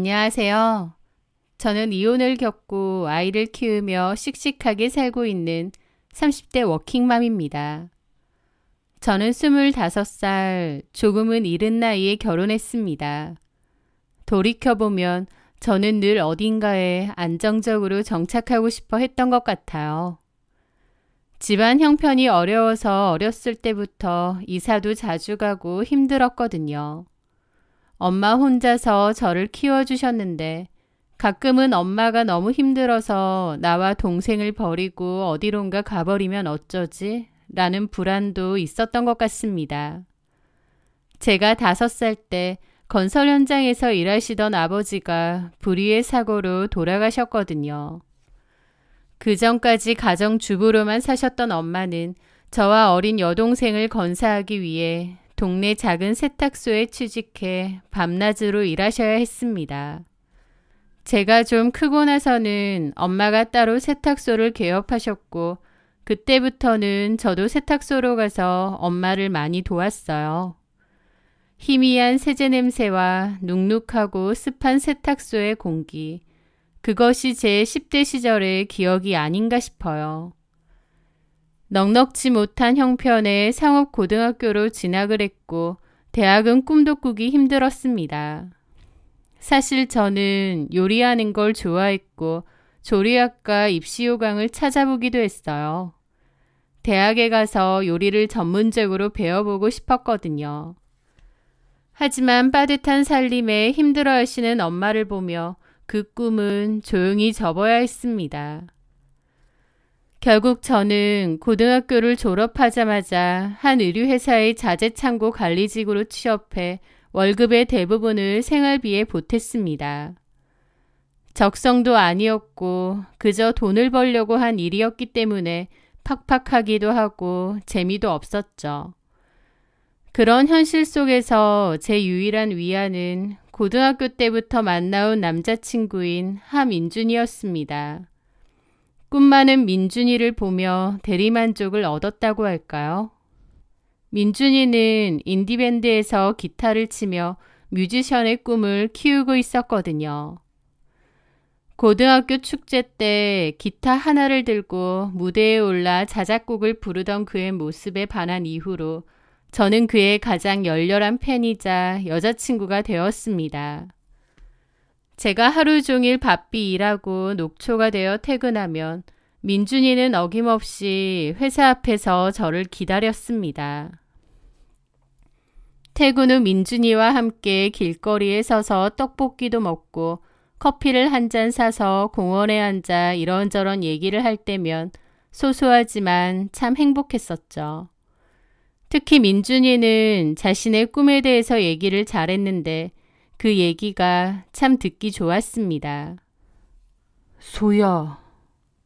안녕하세요. 저는 이혼을 겪고 아이를 키우며 씩씩하게 살고 있는 30대 워킹맘입니다. 저는 25살, 조금은 이른 나이에 결혼했습니다. 돌이켜보면 저는 늘 어딘가에 안정적으로 정착하고 싶어 했던 것 같아요. 집안 형편이 어려워서 어렸을 때부터 이사도 자주 가고 힘들었거든요. 엄마 혼자서 저를 키워주셨는데 가끔은 엄마가 너무 힘들어서 나와 동생을 버리고 어디론가 가버리면 어쩌지? 라는 불안도 있었던 것 같습니다. 제가 5살 때 건설 현장에서 일하시던 아버지가 불의의 사고로 돌아가셨거든요. 그 전까지 가정주부로만 사셨던 엄마는 저와 어린 여동생을 건사하기 위해 동네 작은 세탁소에 취직해 밤낮으로 일하셔야 했습니다. 제가 좀 크고 나서는 엄마가 따로 세탁소를 개업하셨고 그때부터는 저도 세탁소로 가서 엄마를 많이 도왔어요. 희미한 세제 냄새와 눅눅하고 습한 세탁소의 공기, 그것이 제 10대 시절의 기억이 아닌가 싶어요. 넉넉지 못한 형편의 상업고등학교로 진학을 했고 대학은 꿈도 꾸기 힘들었습니다. 사실 저는 요리하는 걸 좋아했고 조리학과 입시 요강을 찾아보기도 했어요. 대학에 가서 요리를 전문적으로 배워보고 싶었거든요. 하지만 빠듯한 살림에 힘들어하시는 엄마를 보며 그 꿈은 조용히 접어야 했습니다. 결국 저는 고등학교를 졸업하자마자 한 의류회사의 자재창고 관리직으로 취업해 월급의 대부분을 생활비에 보탰습니다. 적성도 아니었고 그저 돈을 벌려고 한 일이었기 때문에 팍팍하기도 하고 재미도 없었죠. 그런 현실 속에서 제 유일한 위안은 고등학교 때부터 만나온 남자친구인 하민준이었습니다. 꿈 많은 민준이를 보며 대리만족을 얻었다고 할까요? 민준이는 인디밴드에서 기타를 치며 뮤지션의 꿈을 키우고 있었거든요. 고등학교 축제 때 기타 하나를 들고 무대에 올라 자작곡을 부르던 그의 모습에 반한 이후로 저는 그의 가장 열렬한 팬이자 여자친구가 되었습니다. 제가 하루 종일 바삐 일하고 녹초가 되어 퇴근하면 민준이는 어김없이 회사 앞에서 저를 기다렸습니다. 퇴근 후 민준이와 함께 길거리에 서서 떡볶이도 먹고 커피를 한 잔 사서 공원에 앉아 이런저런 얘기를 할 때면 소소하지만 참 행복했었죠. 특히 민준이는 자신의 꿈에 대해서 얘기를 잘했는데 그 얘기가 참 듣기 좋았습니다. 소희야,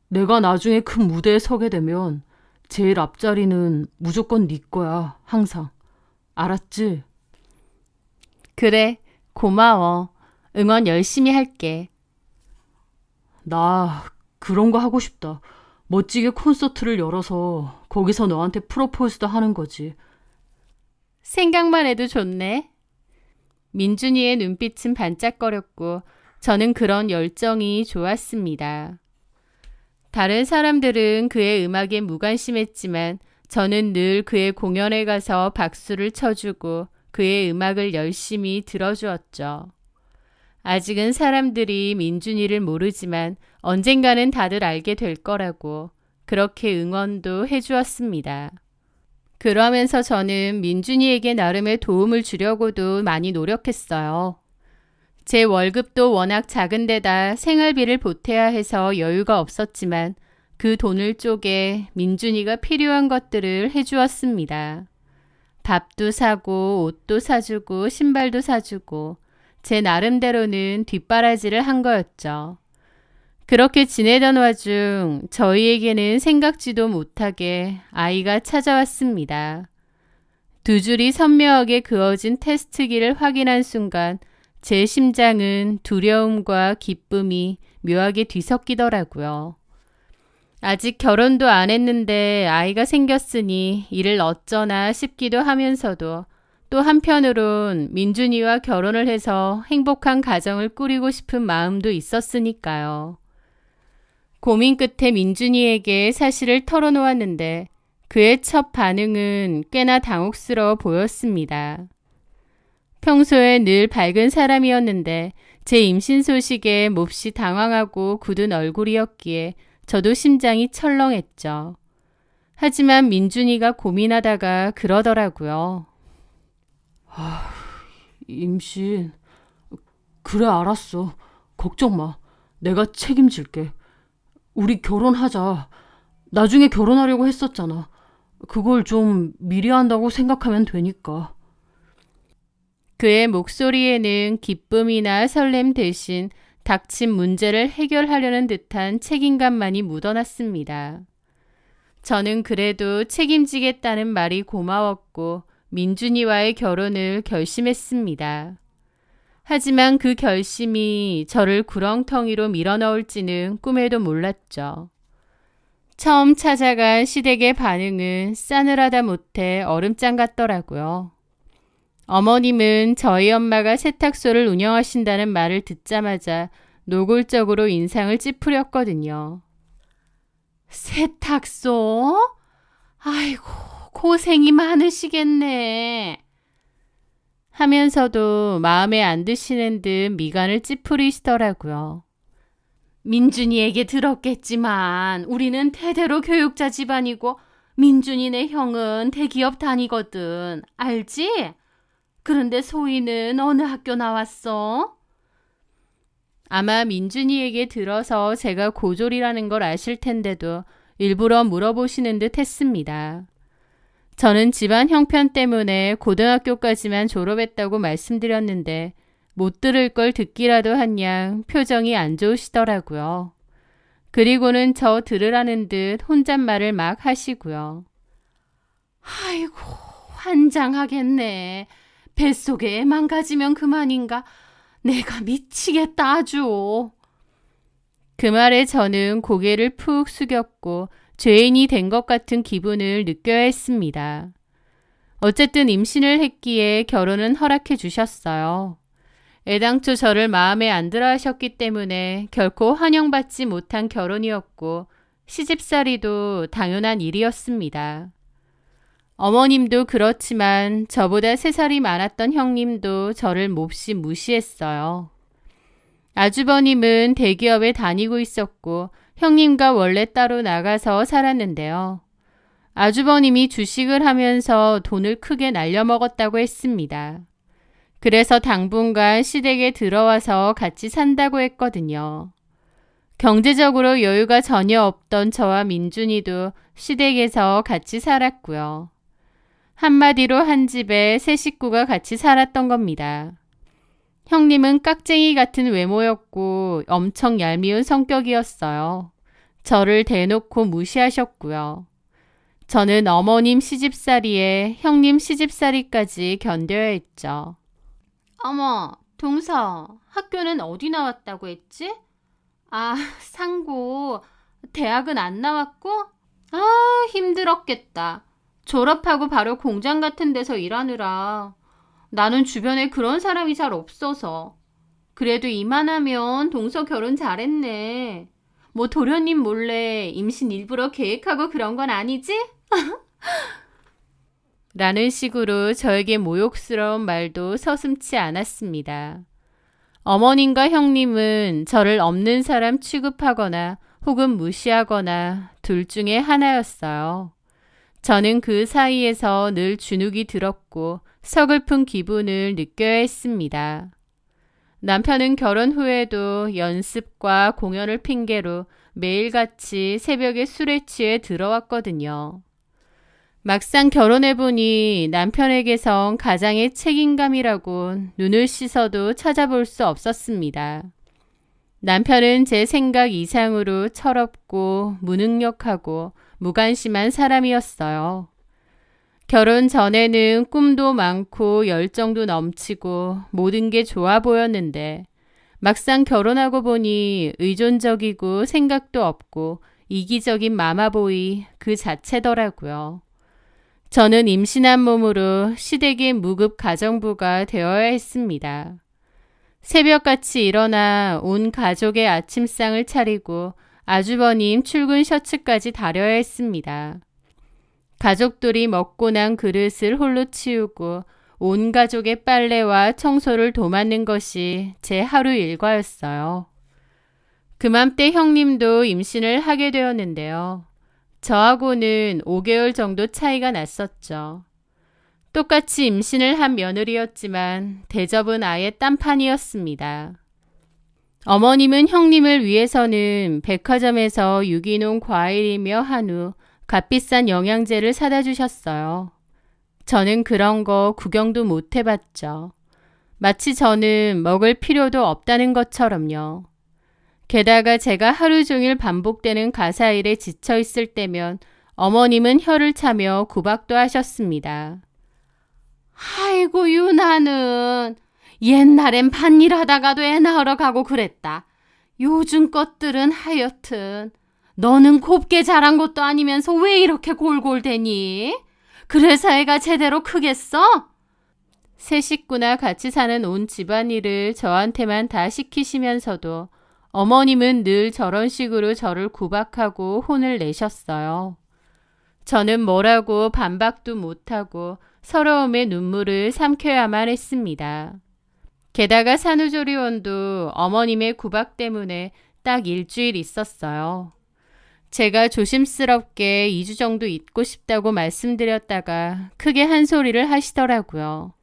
내가 나중에 큰 무대에 서게 되면 제일 앞자리는 무조건 네 거야, 항상. 알았지? 그래, 고마워. 응원 열심히 할게. 나 그런 거 하고 싶다. 멋지게 콘서트를 열어서 거기서 너한테 프로포즈도 하는 거지. 생각만 해도 좋네. 민준이의 눈빛은 반짝거렸고 저는 그런 열정이 좋았습니다. 다른 사람들은 그의 음악에 무관심했지만 저는 늘 그의 공연에 가서 박수를 쳐주고 그의 음악을 열심히 들어주었죠. 아직은 사람들이 민준이를 모르지만 언젠가는 다들 알게 될 거라고 그렇게 응원도 해주었습니다. 그러면서 저는 민준이에게 나름의 도움을 주려고도 많이 노력했어요. 제 월급도 워낙 작은 데다 생활비를 보태야 해서 여유가 없었지만 그 돈을 쪼개 민준이가 필요한 것들을 해주었습니다. 밥도 사고 옷도 사주고 신발도 사주고 제 나름대로는 뒷바라지를 한 거였죠. 그렇게 지내던 와중 저희에게는 생각지도 못하게 아이가 찾아왔습니다. 두 줄이 선명하게 그어진 테스트기를 확인한 순간 제 심장은 두려움과 기쁨이 묘하게 뒤섞이더라고요. 아직 결혼도 안 했는데 아이가 생겼으니 이를 어쩌나 싶기도 하면서도 또 한편으론 민준이와 결혼을 해서 행복한 가정을 꾸리고 싶은 마음도 있었으니까요. 고민 끝에 민준이에게 사실을 털어놓았는데 그의 첫 반응은 꽤나 당혹스러워 보였습니다. 평소에 늘 밝은 사람이었는데 제 임신 소식에 몹시 당황하고 굳은 얼굴이었기에 저도 심장이 철렁했죠. 하지만 민준이가 고민하다가 그러더라고요. 임신. 그래, 알았어. 걱정 마. 내가 책임질게. 우리 결혼하자. 나중에 결혼하려고 했었잖아. 그걸 좀 미리 한다고 생각하면 되니까. 그의 목소리에는 기쁨이나 설렘 대신 닥친 문제를 해결하려는 듯한 책임감만이 묻어났습니다. 저는 그래도 책임지겠다는 말이 고마웠고 민준이와의 결혼을 결심했습니다. 하지만 그 결심이 저를 구렁텅이로 밀어넣을지는 꿈에도 몰랐죠. 처음 찾아간 시댁의 반응은 싸늘하다 못해 얼음장 같더라고요. 어머님은 저희 엄마가 세탁소를 운영하신다는 말을 듣자마자 노골적으로 인상을 찌푸렸거든요. 세탁소? 아이고, 고생이 많으시겠네. 하면서도 마음에 안 드시는 듯 미간을 찌푸리시더라고요. 민준이에게 들었겠지만 우리는 대대로 교육자 집안이고 민준이네 형은 대기업 다니거든. 알지? 그런데 소희는 어느 학교 나왔어? 아마 민준이에게 들어서 제가 고졸이라는 걸 아실 텐데도 일부러 물어보시는 듯 했습니다. 저는 집안 형편 때문에 고등학교까지만 졸업했다고 말씀드렸는데 못 들을 걸 듣기라도 한 양 표정이 안 좋으시더라고요. 그리고는 저 들으라는 듯 혼잣말을 막 하시고요. 아이고, 환장하겠네. 뱃속에 애만 가지면 그만인가. 내가 미치겠다 아주. 그 말에 저는 고개를 푹 숙였고 죄인이 된 것 같은 기분을 느껴야 했습니다. 어쨌든 임신을 했기에 결혼은 허락해 주셨어요. 애당초 저를 마음에 안 들어 하셨기 때문에 결코 환영받지 못한 결혼이었고 시집살이도 당연한 일이었습니다. 어머님도 그렇지만 저보다 3살이 많았던 형님도 저를 몹시 무시했어요. 아주버님은 대기업에 다니고 있었고 형님과 원래 따로 나가서 살았는데요. 아주버님이 주식을 하면서 돈을 크게 날려먹었다고 했습니다. 그래서 당분간 시댁에 들어와서 같이 산다고 했거든요. 경제적으로 여유가 전혀 없던 저와 민준이도 시댁에서 같이 살았고요. 한마디로 한 집에 3식구가 같이 살았던 겁니다. 형님은 깍쟁이 같은 외모였고 엄청 얄미운 성격이었어요. 저를 대놓고 무시하셨고요. 저는 어머님 시집살이에 형님 시집살이까지 견뎌야 했죠. 어머, 동서, 학교는 어디 나왔다고 했지? 아, 상고. 대학은 안 나왔고? 아, 힘들었겠다. 졸업하고 바로 공장 같은 데서 일하느라. 나는 주변에 그런 사람이 잘 없어서. 그래도 이만하면 동서 결혼 잘했네. 뭐 도련님 몰래 임신 일부러 계획하고 그런 건 아니지? 라는 식으로 저에게 모욕스러운 말도 서슴지 않았습니다. 어머님과 형님은 저를 없는 사람 취급하거나 혹은 무시하거나 둘 중에 하나였어요. 저는 그 사이에서 늘 주눅이 들었고 서글픈 기분을 느껴야 했습니다. 남편은 결혼 후에도 연습과 공연을 핑계로 매일같이 새벽에 술에 취해 들어왔거든요. 막상 결혼해보니 남편에게선 가장의 책임감이라고 눈을 씻어도 찾아볼 수 없었습니다. 남편은 제 생각 이상으로 철없고 무능력하고 무관심한 사람이었어요. 결혼 전에는 꿈도 많고 열정도 넘치고 모든 게 좋아 보였는데 막상 결혼하고 보니 의존적이고 생각도 없고 이기적인 마마보이 그 자체더라고요. 저는 임신한 몸으로 시댁의 무급 가정부가 되어야 했습니다. 새벽같이 일어나 온 가족의 아침상을 차리고 아주버님 출근 셔츠까지 다려야 했습니다. 가족들이 먹고 난 그릇을 홀로 치우고 온 가족의 빨래와 청소를 도맡는 것이 제 하루 일과였어요. 그맘때 형님도 임신을 하게 되었는데요. 저하고는 5개월 정도 차이가 났었죠. 똑같이 임신을 한 며느리였지만 대접은 아예 딴판이었습니다. 어머님은 형님을 위해서는 백화점에서 유기농 과일이며 한우, 값비싼 영양제를 사다 주셨어요. 저는 그런 거 구경도 못 해봤죠. 마치 저는 먹을 필요도 없다는 것처럼요. 게다가 제가 하루 종일 반복되는 가사일에 지쳐 있을 때면 어머님은 혀를 차며 구박도 하셨습니다. 아이고 유나는 옛날엔 밭일 하다가도 애 낳으러 가고 그랬다. 요즘 것들은 하여튼 너는 곱게 자란 것도 아니면서 왜 이렇게 골골대니? 그래서 애가 제대로 크겠어? 세 식구나 같이 사는 온 집안일을 저한테만 다 시키시면서도 어머님은 늘 저런 식으로 저를 구박하고 혼을 내셨어요. 저는 뭐라고 반박도 못하고 서러움의 눈물을 삼켜야만 했습니다. 게다가 산후조리원도 어머님의 구박 때문에 딱 일주일 있었어요. 제가 조심스럽게 2주 정도 있고 싶다고 말씀드렸다가 크게 한 소리를 하시더라고요.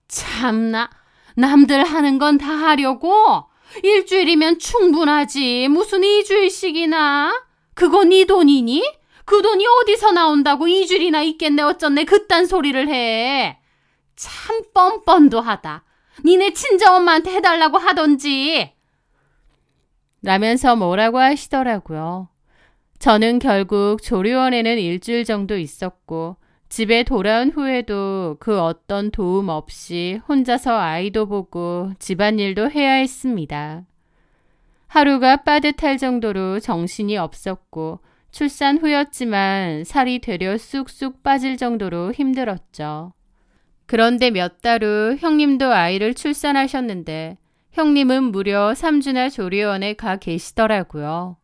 참나, 남들 하는 건 다 하려고? 일주일이면 충분하지. 무슨 2주일씩이나? 그거 네 돈이니? 그 돈이 어디서 나온다고 2주일이나 있겠네 어쩌네 그딴 소리를 해. 참 뻔뻔도 하다. 니네 친정엄마한테 해달라고 하던지. 라면서 뭐라고 하시더라고요. 저는 결국 조리원에는 일주일 정도 있었고 집에 돌아온 후에도 그 어떤 도움 없이 혼자서 아이도 보고 집안일도 해야 했습니다. 하루가 빠듯할 정도로 정신이 없었고 출산 후였지만 살이 되려 쑥쑥 빠질 정도로 힘들었죠. 그런데 몇 달 후 형님도 아이를 출산하셨는데 형님은 무려 3주나 조리원에 가 계시더라고요.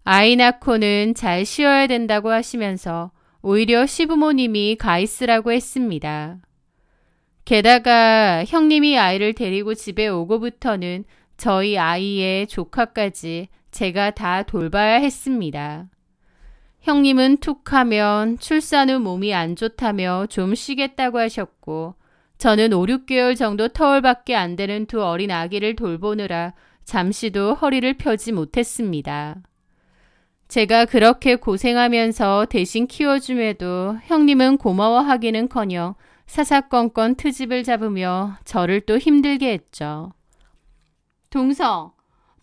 아이 낳고는 잘 쉬어야 된다고 하시면서 오히려 시부모님이 가 있으라고 했습니다. 게다가 형님이 아이를 데리고 집에 오고부터는 저희 아이의 조카까지 제가 다 돌봐야 했습니다. 형님은 툭하면 출산 후 몸이 안 좋다며 좀 쉬겠다고 하셨고 저는 5, 6개월 정도 터울밖에 안 되는 두 어린 아기를 돌보느라 잠시도 허리를 펴지 못했습니다. 제가 그렇게 고생하면서 대신 키워줌에도 형님은 고마워하기는커녕 사사건건 트집을 잡으며 저를 또 힘들게 했죠.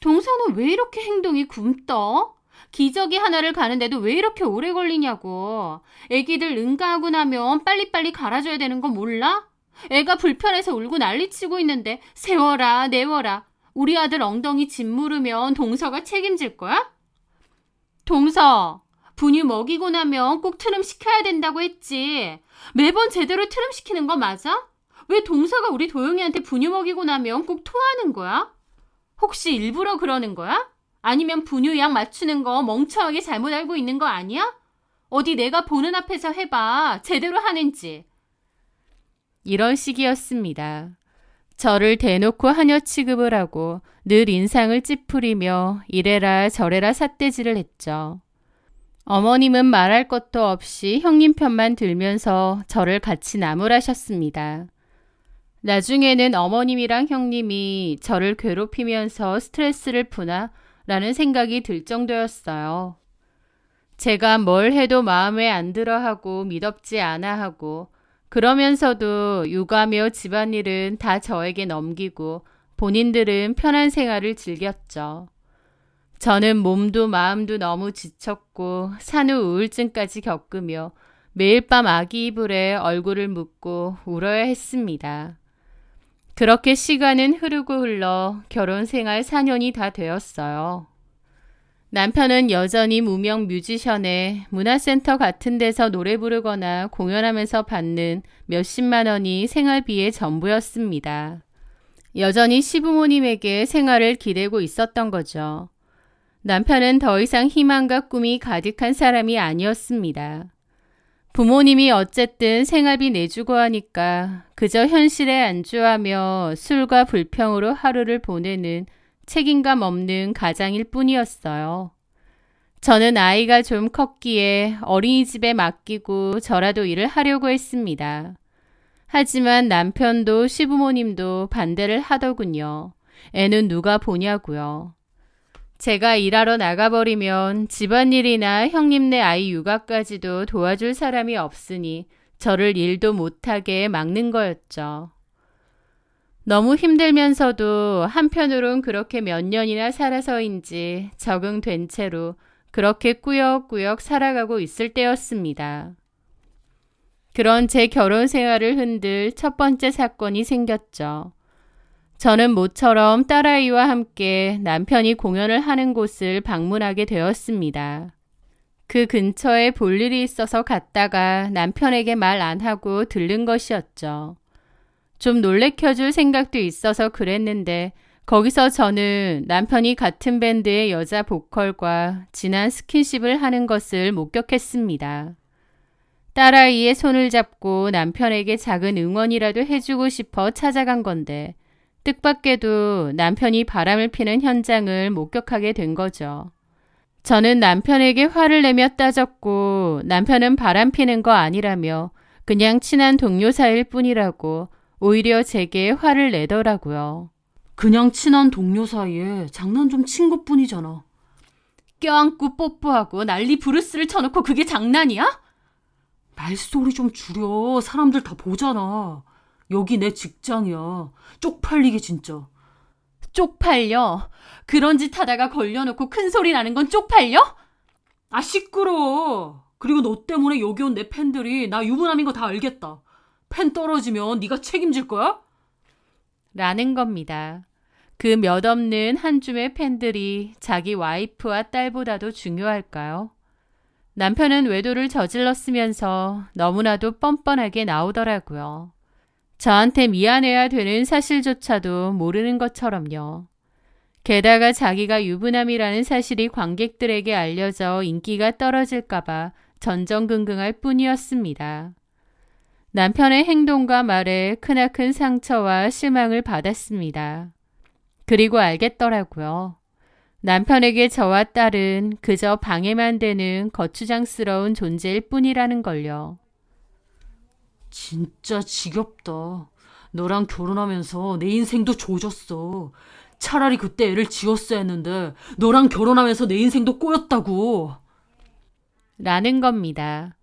동서는 왜 이렇게 행동이 굼떠? 기저귀 하나를 가는데도 왜 이렇게 오래 걸리냐고. 애기들 응가하고 나면 빨리빨리 갈아줘야 되는 거 몰라? 애가 불편해서 울고 난리치고 있는데 세워라 내워라. 우리 아들 엉덩이 짓 물으면 동서가 책임질 거야? 동서, 분유 먹이고 나면 꼭 트름 시켜야 된다고 했지. 매번 제대로 트름 시키는 거 맞아? 왜 동서가 우리 도영이한테 분유 먹이고 나면 꼭 토하는 거야? 혹시 일부러 그러는 거야? 아니면 분유양 맞추는 거 멍청하게 잘못 알고 있는 거 아니야? 어디 내가 보는 앞에서 해봐. 제대로 하는지. 이런 식이었습니다. 저를 대놓고 하녀 취급을 하고 늘 인상을 찌푸리며 이래라 저래라 삿대질을 했죠. 어머님은 말할 것도 없이 형님 편만 들면서 저를 같이 나무라셨습니다. 나중에는 어머님이랑 형님이 저를 괴롭히면서 스트레스를 푸나 라는 생각이 들 정도였어요. 제가 뭘 해도 마음에 안 들어 하고 미덥지 않아 하고 그러면서도 육아며 집안일은 다 저에게 넘기고 본인들은 편한 생활을 즐겼죠. 저는 몸도 마음도 너무 지쳤고 산후 우울증까지 겪으며 매일 밤 아기 이불에 얼굴을 묻고 울어야 했습니다. 그렇게 시간은 흐르고 흘러 결혼 생활 4년이 다 되었어요. 남편은 여전히 무명 뮤지션에 문화센터 같은 데서 노래 부르거나 공연하면서 받는 몇십만 원이 생활비의 전부였습니다. 여전히 시부모님에게 생활을 기대고 있었던 거죠. 남편은 더 이상 희망과 꿈이 가득한 사람이 아니었습니다. 부모님이 어쨌든 생활비 내주고 하니까 그저 현실에 안주하며 술과 불평으로 하루를 보내는 책임감 없는 가장일 뿐이었어요. 저는 아이가 좀 컸기에 어린이집에 맡기고 저라도 일을 하려고 했습니다. 하지만 남편도 시부모님도 반대를 하더군요. 애는 누가 보냐고요. 제가 일하러 나가버리면 집안일이나 형님네 아이 육아까지도 도와줄 사람이 없으니 저를 일도 못하게 막는 거였죠. 너무 힘들면서도 한편으론 그렇게 몇 년이나 살아서인지 적응된 채로 그렇게 꾸역꾸역 살아가고 있을 때였습니다. 그런 제 결혼 생활을 흔들 첫 번째 사건이 생겼죠. 저는 모처럼 딸아이와 함께 남편이 공연을 하는 곳을 방문하게 되었습니다. 그 근처에 볼 일이 있어서 갔다가 남편에게 말 안 하고 들른 것이었죠. 좀 놀래켜줄 생각도 있어서 그랬는데 거기서 저는 남편이 같은 밴드의 여자 보컬과 진한 스킨십을 하는 것을 목격했습니다. 딸아이의 손을 잡고 남편에게 작은 응원이라도 해주고 싶어 찾아간 건데 뜻밖에도 남편이 바람을 피는 현장을 목격하게 된 거죠. 저는 남편에게 화를 내며 따졌고 남편은 바람 피는 거 아니라며 그냥 친한 동료 사이일 뿐이라고 오히려 제게 화를 내더라고요. 그냥 친한 동료 사이에 장난 좀 친 것뿐이잖아. 껴안고 뽀뽀하고 난리 부르스를 쳐놓고 그게 장난이야? 말소리 좀 줄여. 사람들 다 보잖아. 여기 내 직장이야. 쪽팔리게 진짜. 쪽팔려? 그런 짓 하다가 걸려놓고 큰 소리 나는 건 쪽팔려? 아 시끄러워. 그리고 너 때문에 여기 온 내 팬들이 나 유부남인 거 다 알겠다. 팬 떨어지면 네가 책임질 거야? 라는 겁니다. 그 몇 없는 한 줌의 팬들이 자기 와이프와 딸보다도 중요할까요? 남편은 외도를 저질렀으면서 너무나도 뻔뻔하게 나오더라고요. 저한테 미안해야 되는 사실조차도 모르는 것처럼요. 게다가 자기가 유부남이라는 사실이 관객들에게 알려져 인기가 떨어질까봐 전전긍긍할 뿐이었습니다. 남편의 행동과 말에 크나큰 상처와 실망을 받았습니다. 그리고 알겠더라고요. 남편에게 저와 딸은 그저 방해만 되는 거추장스러운 존재일 뿐이라는 걸요. 진짜 지겹다. 너랑 결혼하면서 내 인생도 조졌어. 차라리 그때 애를 지었어야 했는데 너랑 결혼하면서 내 인생도 꼬였다고. 라는 겁니다.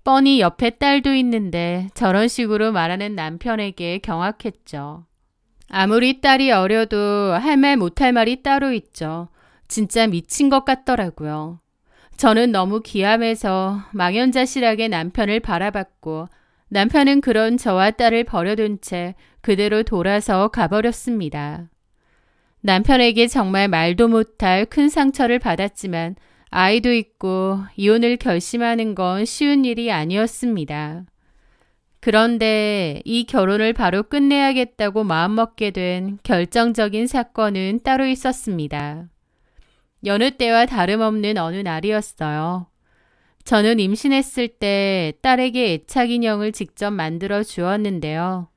뻔히 옆에 딸도 있는데 저런 식으로 말하는 남편에게 경악했죠. 아무리 딸이 어려도 할 말 못할 말이 따로 있죠. 진짜 미친 것 같더라고요. 저는 너무 기함해서 망연자실하게 남편을 바라봤고 남편은 그런 저와 딸을 버려둔 채 그대로 돌아서 가버렸습니다. 남편에게 정말 말도 못할 큰 상처를 받았지만 아이도 있고 이혼을 결심하는 건 쉬운 일이 아니었습니다. 그런데 이 결혼을 바로 끝내야겠다고 마음먹게 된 결정적인 사건은 따로 있었습니다. 여느 때와 다름없는 어느 날이었어요. 저는 임신했을 때 딸에게 애착 인형을 직접 만들어 주었는데요.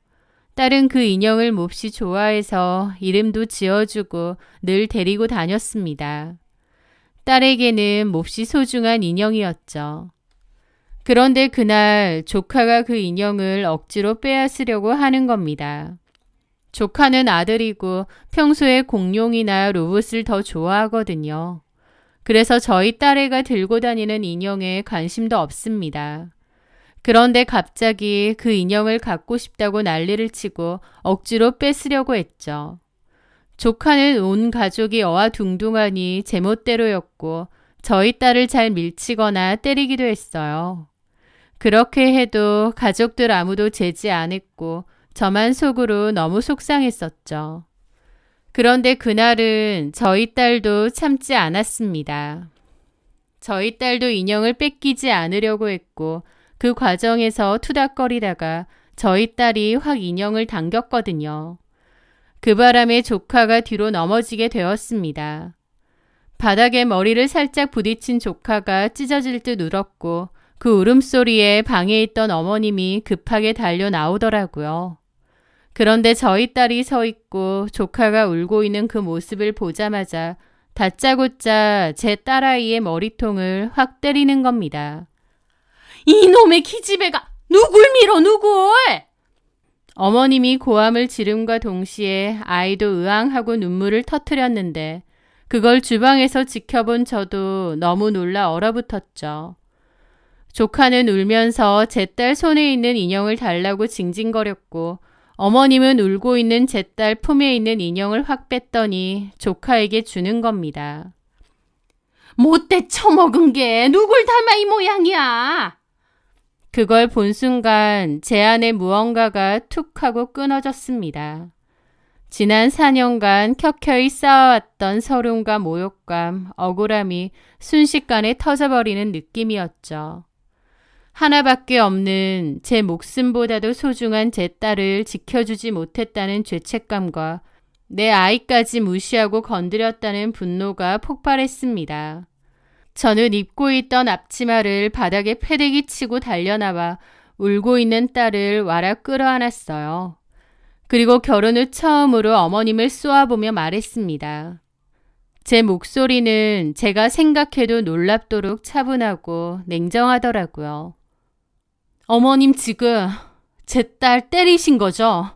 딸은 그 인형을 몹시 좋아해서 이름도 지어주고 늘 데리고 다녔습니다. 딸에게는 몹시 소중한 인형이었죠. 그런데 그날 조카가 그 인형을 억지로 빼앗으려고 하는 겁니다. 조카는 아들이고 평소에 공룡이나 로봇을 더 좋아하거든요. 그래서 저희 딸애가 들고 다니는 인형에 관심도 없습니다. 그런데 갑자기 그 인형을 갖고 싶다고 난리를 치고 억지로 뺏으려고 했죠. 조카는 온 가족이 어와둥둥하니 제멋대로였고 저희 딸을 잘 밀치거나 때리기도 했어요. 그렇게 해도 가족들 아무도 제지 안 했고 저만 속으로 너무 속상했었죠. 그런데 그날은 저희 딸도 참지 않았습니다. 저희 딸도 인형을 뺏기지 않으려고 했고 그 과정에서 투닥거리다가 저희 딸이 확 인형을 당겼거든요. 그 바람에 조카가 뒤로 넘어지게 되었습니다. 바닥에 머리를 살짝 부딪힌 조카가 찢어질 듯 울었고 그 울음소리에 방에 있던 어머님이 급하게 달려 나오더라고요. 그런데 저희 딸이 서 있고 조카가 울고 있는 그 모습을 보자마자 다짜고짜 제 딸아이의 머리통을 확 때리는 겁니다. 이놈의 기집애가 누굴 밀어 누굴! 어머님이 고함을 지름과 동시에 아이도 으앙하고 눈물을 터뜨렸는데 그걸 주방에서 지켜본 저도 너무 놀라 얼어붙었죠. 조카는 울면서 제 딸 손에 있는 인형을 달라고 징징거렸고 어머님은 울고 있는 제 딸 품에 있는 인형을 확 뺐더니 조카에게 주는 겁니다. 못돼 처먹은 게 누굴 닮아 이 모양이야. 그걸 본 순간 제 안에 무언가가 툭 하고 끊어졌습니다. 지난 4년간 켜켜이 쌓아왔던 서름과 모욕감, 억울함이 순식간에 터져버리는 느낌이었죠. 하나밖에 없는 제 목숨보다도 소중한 제 딸을 지켜주지 못했다는 죄책감과 내 아이까지 무시하고 건드렸다는 분노가 폭발했습니다. 저는 입고 있던 앞치마를 바닥에 패대기 치고 달려나와 울고 있는 딸을 와라 끌어안았어요. 그리고 결혼 후 처음으로 어머님을 쏘아보며 말했습니다. 제 목소리는 제가 생각해도 놀랍도록 차분하고 냉정하더라고요. 어머님 지금 제 딸 때리신 거죠?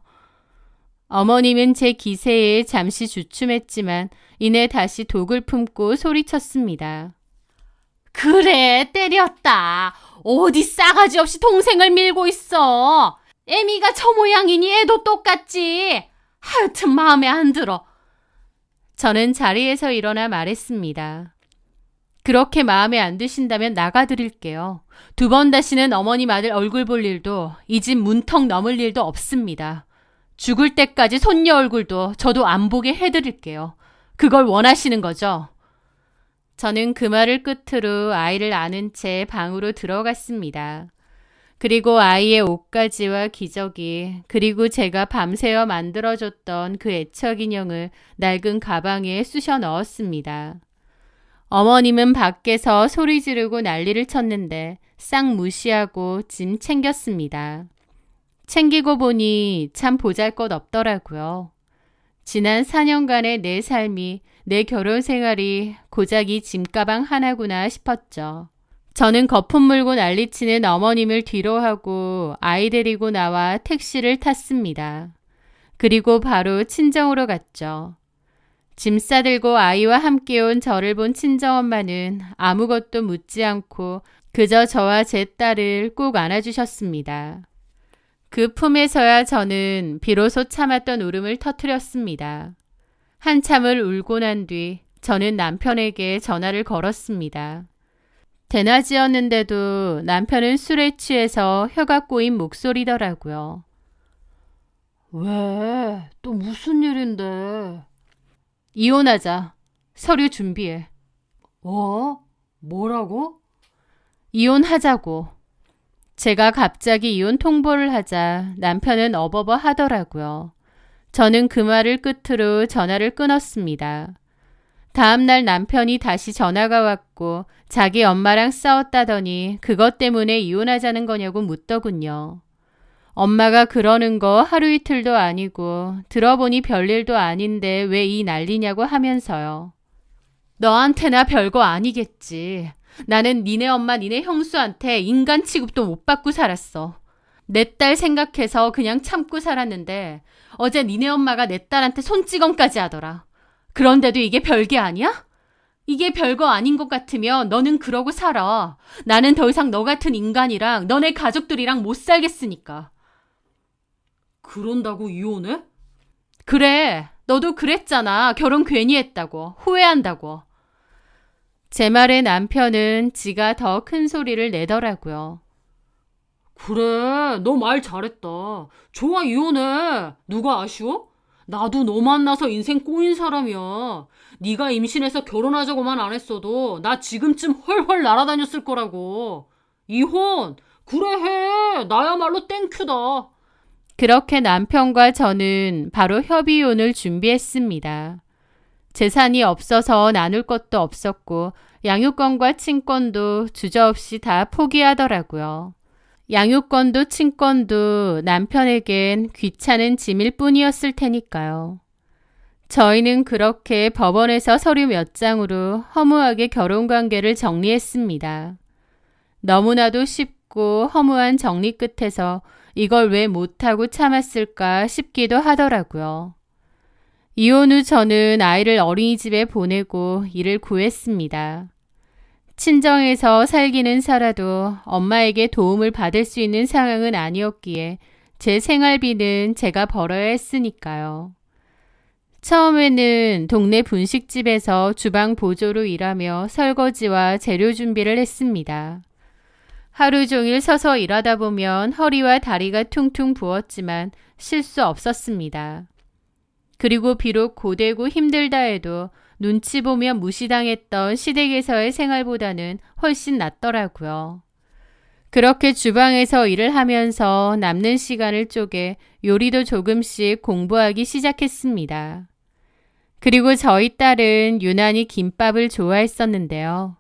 어머님은 제 기세에 잠시 주춤했지만 이내 다시 독을 품고 소리쳤습니다. 그래 때렸다. 어디 싸가지 없이 동생을 밀고 있어. 애미가 저 모양이니 애도 똑같지. 하여튼 마음에 안 들어. 저는 자리에서 일어나 말했습니다. 그렇게 마음에 안 드신다면 나가드릴게요. 2번 다시는 어머님 아들 얼굴 볼 일도 이 집 문턱 넘을 일도 없습니다. 죽을 때까지 손녀 얼굴도 저도 안 보게 해드릴게요. 그걸 원하시는 거죠? 저는 그 말을 끝으로 아이를 안은 채 방으로 들어갔습니다. 그리고 아이의 옷가지와 기저귀, 그리고 제가 밤새워 만들어줬던 그 애착 인형을 낡은 가방에 쑤셔 넣었습니다. 어머님은 밖에서 소리 지르고 난리를 쳤는데 싹 무시하고 짐 챙겼습니다. 챙기고 보니 참 보잘것없더라고요. 지난 4년간의 내 삶이, 내 결혼 생활이 고작 이 짐가방 하나구나 싶었죠. 저는 거품 물고 난리치는 어머님을 뒤로하고 아이 데리고 나와 택시를 탔습니다. 그리고 바로 친정으로 갔죠. 짐 싸들고 아이와 함께 온 저를 본 친정엄마는 아무것도 묻지 않고 그저 저와 제 딸을 꼭 안아주셨습니다. 그 품에서야 저는 비로소 참았던 울음을 터뜨렸습니다. 한참을 울고 난 뒤 저는 남편에게 전화를 걸었습니다. 대낮이었는데도 남편은 술에 취해서 혀가 꼬인 목소리더라고요. 왜? 또 무슨 일인데? 이혼하자. 서류 준비해. 뭐라고? 이혼하자고. 제가 갑자기 이혼 통보를 하자 남편은 어버버 하더라고요. 저는 그 말을 끝으로 전화를 끊었습니다. 다음날 남편이 다시 전화가 왔고 자기 엄마랑 싸웠다더니 그것 때문에 이혼하자는 거냐고 묻더군요. 엄마가 그러는 거 하루 이틀도 아니고 들어보니 별일도 아닌데 왜 이 난리냐고 하면서요. 너한테나 별거 아니겠지. 나는 니네 엄마 니네 형수한테 인간 취급도 못 받고 살았어. 내 딸 생각해서 그냥 참고 살았는데 어제 니네 엄마가 내 딸한테 손찌검까지 하더라. 그런데도 이게 별게 아니야? 이게 별거 아닌 것 같으면 너는 그러고 살아. 나는 더 이상 너 같은 인간이랑 너네 가족들이랑 못 살겠으니까. 그런다고 이혼해? 그래. 너도 그랬잖아. 결혼 괜히 했다고. 후회한다고. 제 말에 남편은 지가 더 큰 소리를 내더라고요. 그래, 너 말 잘했다. 좋아, 이혼해. 누가 아쉬워? 나도 너 만나서 인생 꼬인 사람이야. 네가 임신해서 결혼하자고만 안 했어도 나 지금쯤 헐헐 날아다녔을 거라고. 이혼! 그래 해. 나야말로 땡큐다. 그렇게 남편과 저는 바로 협의혼을 준비했습니다. 재산이 없어서 나눌 것도 없었고 양육권과 친권도 주저없이 다 포기하더라고요. 양육권도 친권도 남편에겐 귀찮은 짐일 뿐이었을 테니까요. 저희는 그렇게 법원에서 서류 몇 장으로 허무하게 결혼관계를 정리했습니다. 너무나도 쉽고 허무한 정리 끝에서 이걸 왜 못하고 참았을까 싶기도 하더라고요. 이혼 후 저는 아이를 어린이집에 보내고 일을 구했습니다. 친정에서 살기는 살아도 엄마에게 도움을 받을 수 있는 상황은 아니었기에 제 생활비는 제가 벌어야 했으니까요. 처음에는 동네 분식집에서 주방 보조로 일하며 설거지와 재료 준비를 했습니다. 하루 종일 서서 일하다 보면 허리와 다리가 퉁퉁 부었지만 쉴 수 없었습니다. 그리고 비록 고되고 힘들다 해도 눈치 보며 무시당했던 시댁에서의 생활보다는 훨씬 낫더라고요. 그렇게 주방에서 일을 하면서 남는 시간을 쪼개 요리도 조금씩 공부하기 시작했습니다. 그리고 저희 딸은 유난히 김밥을 좋아했었는데요.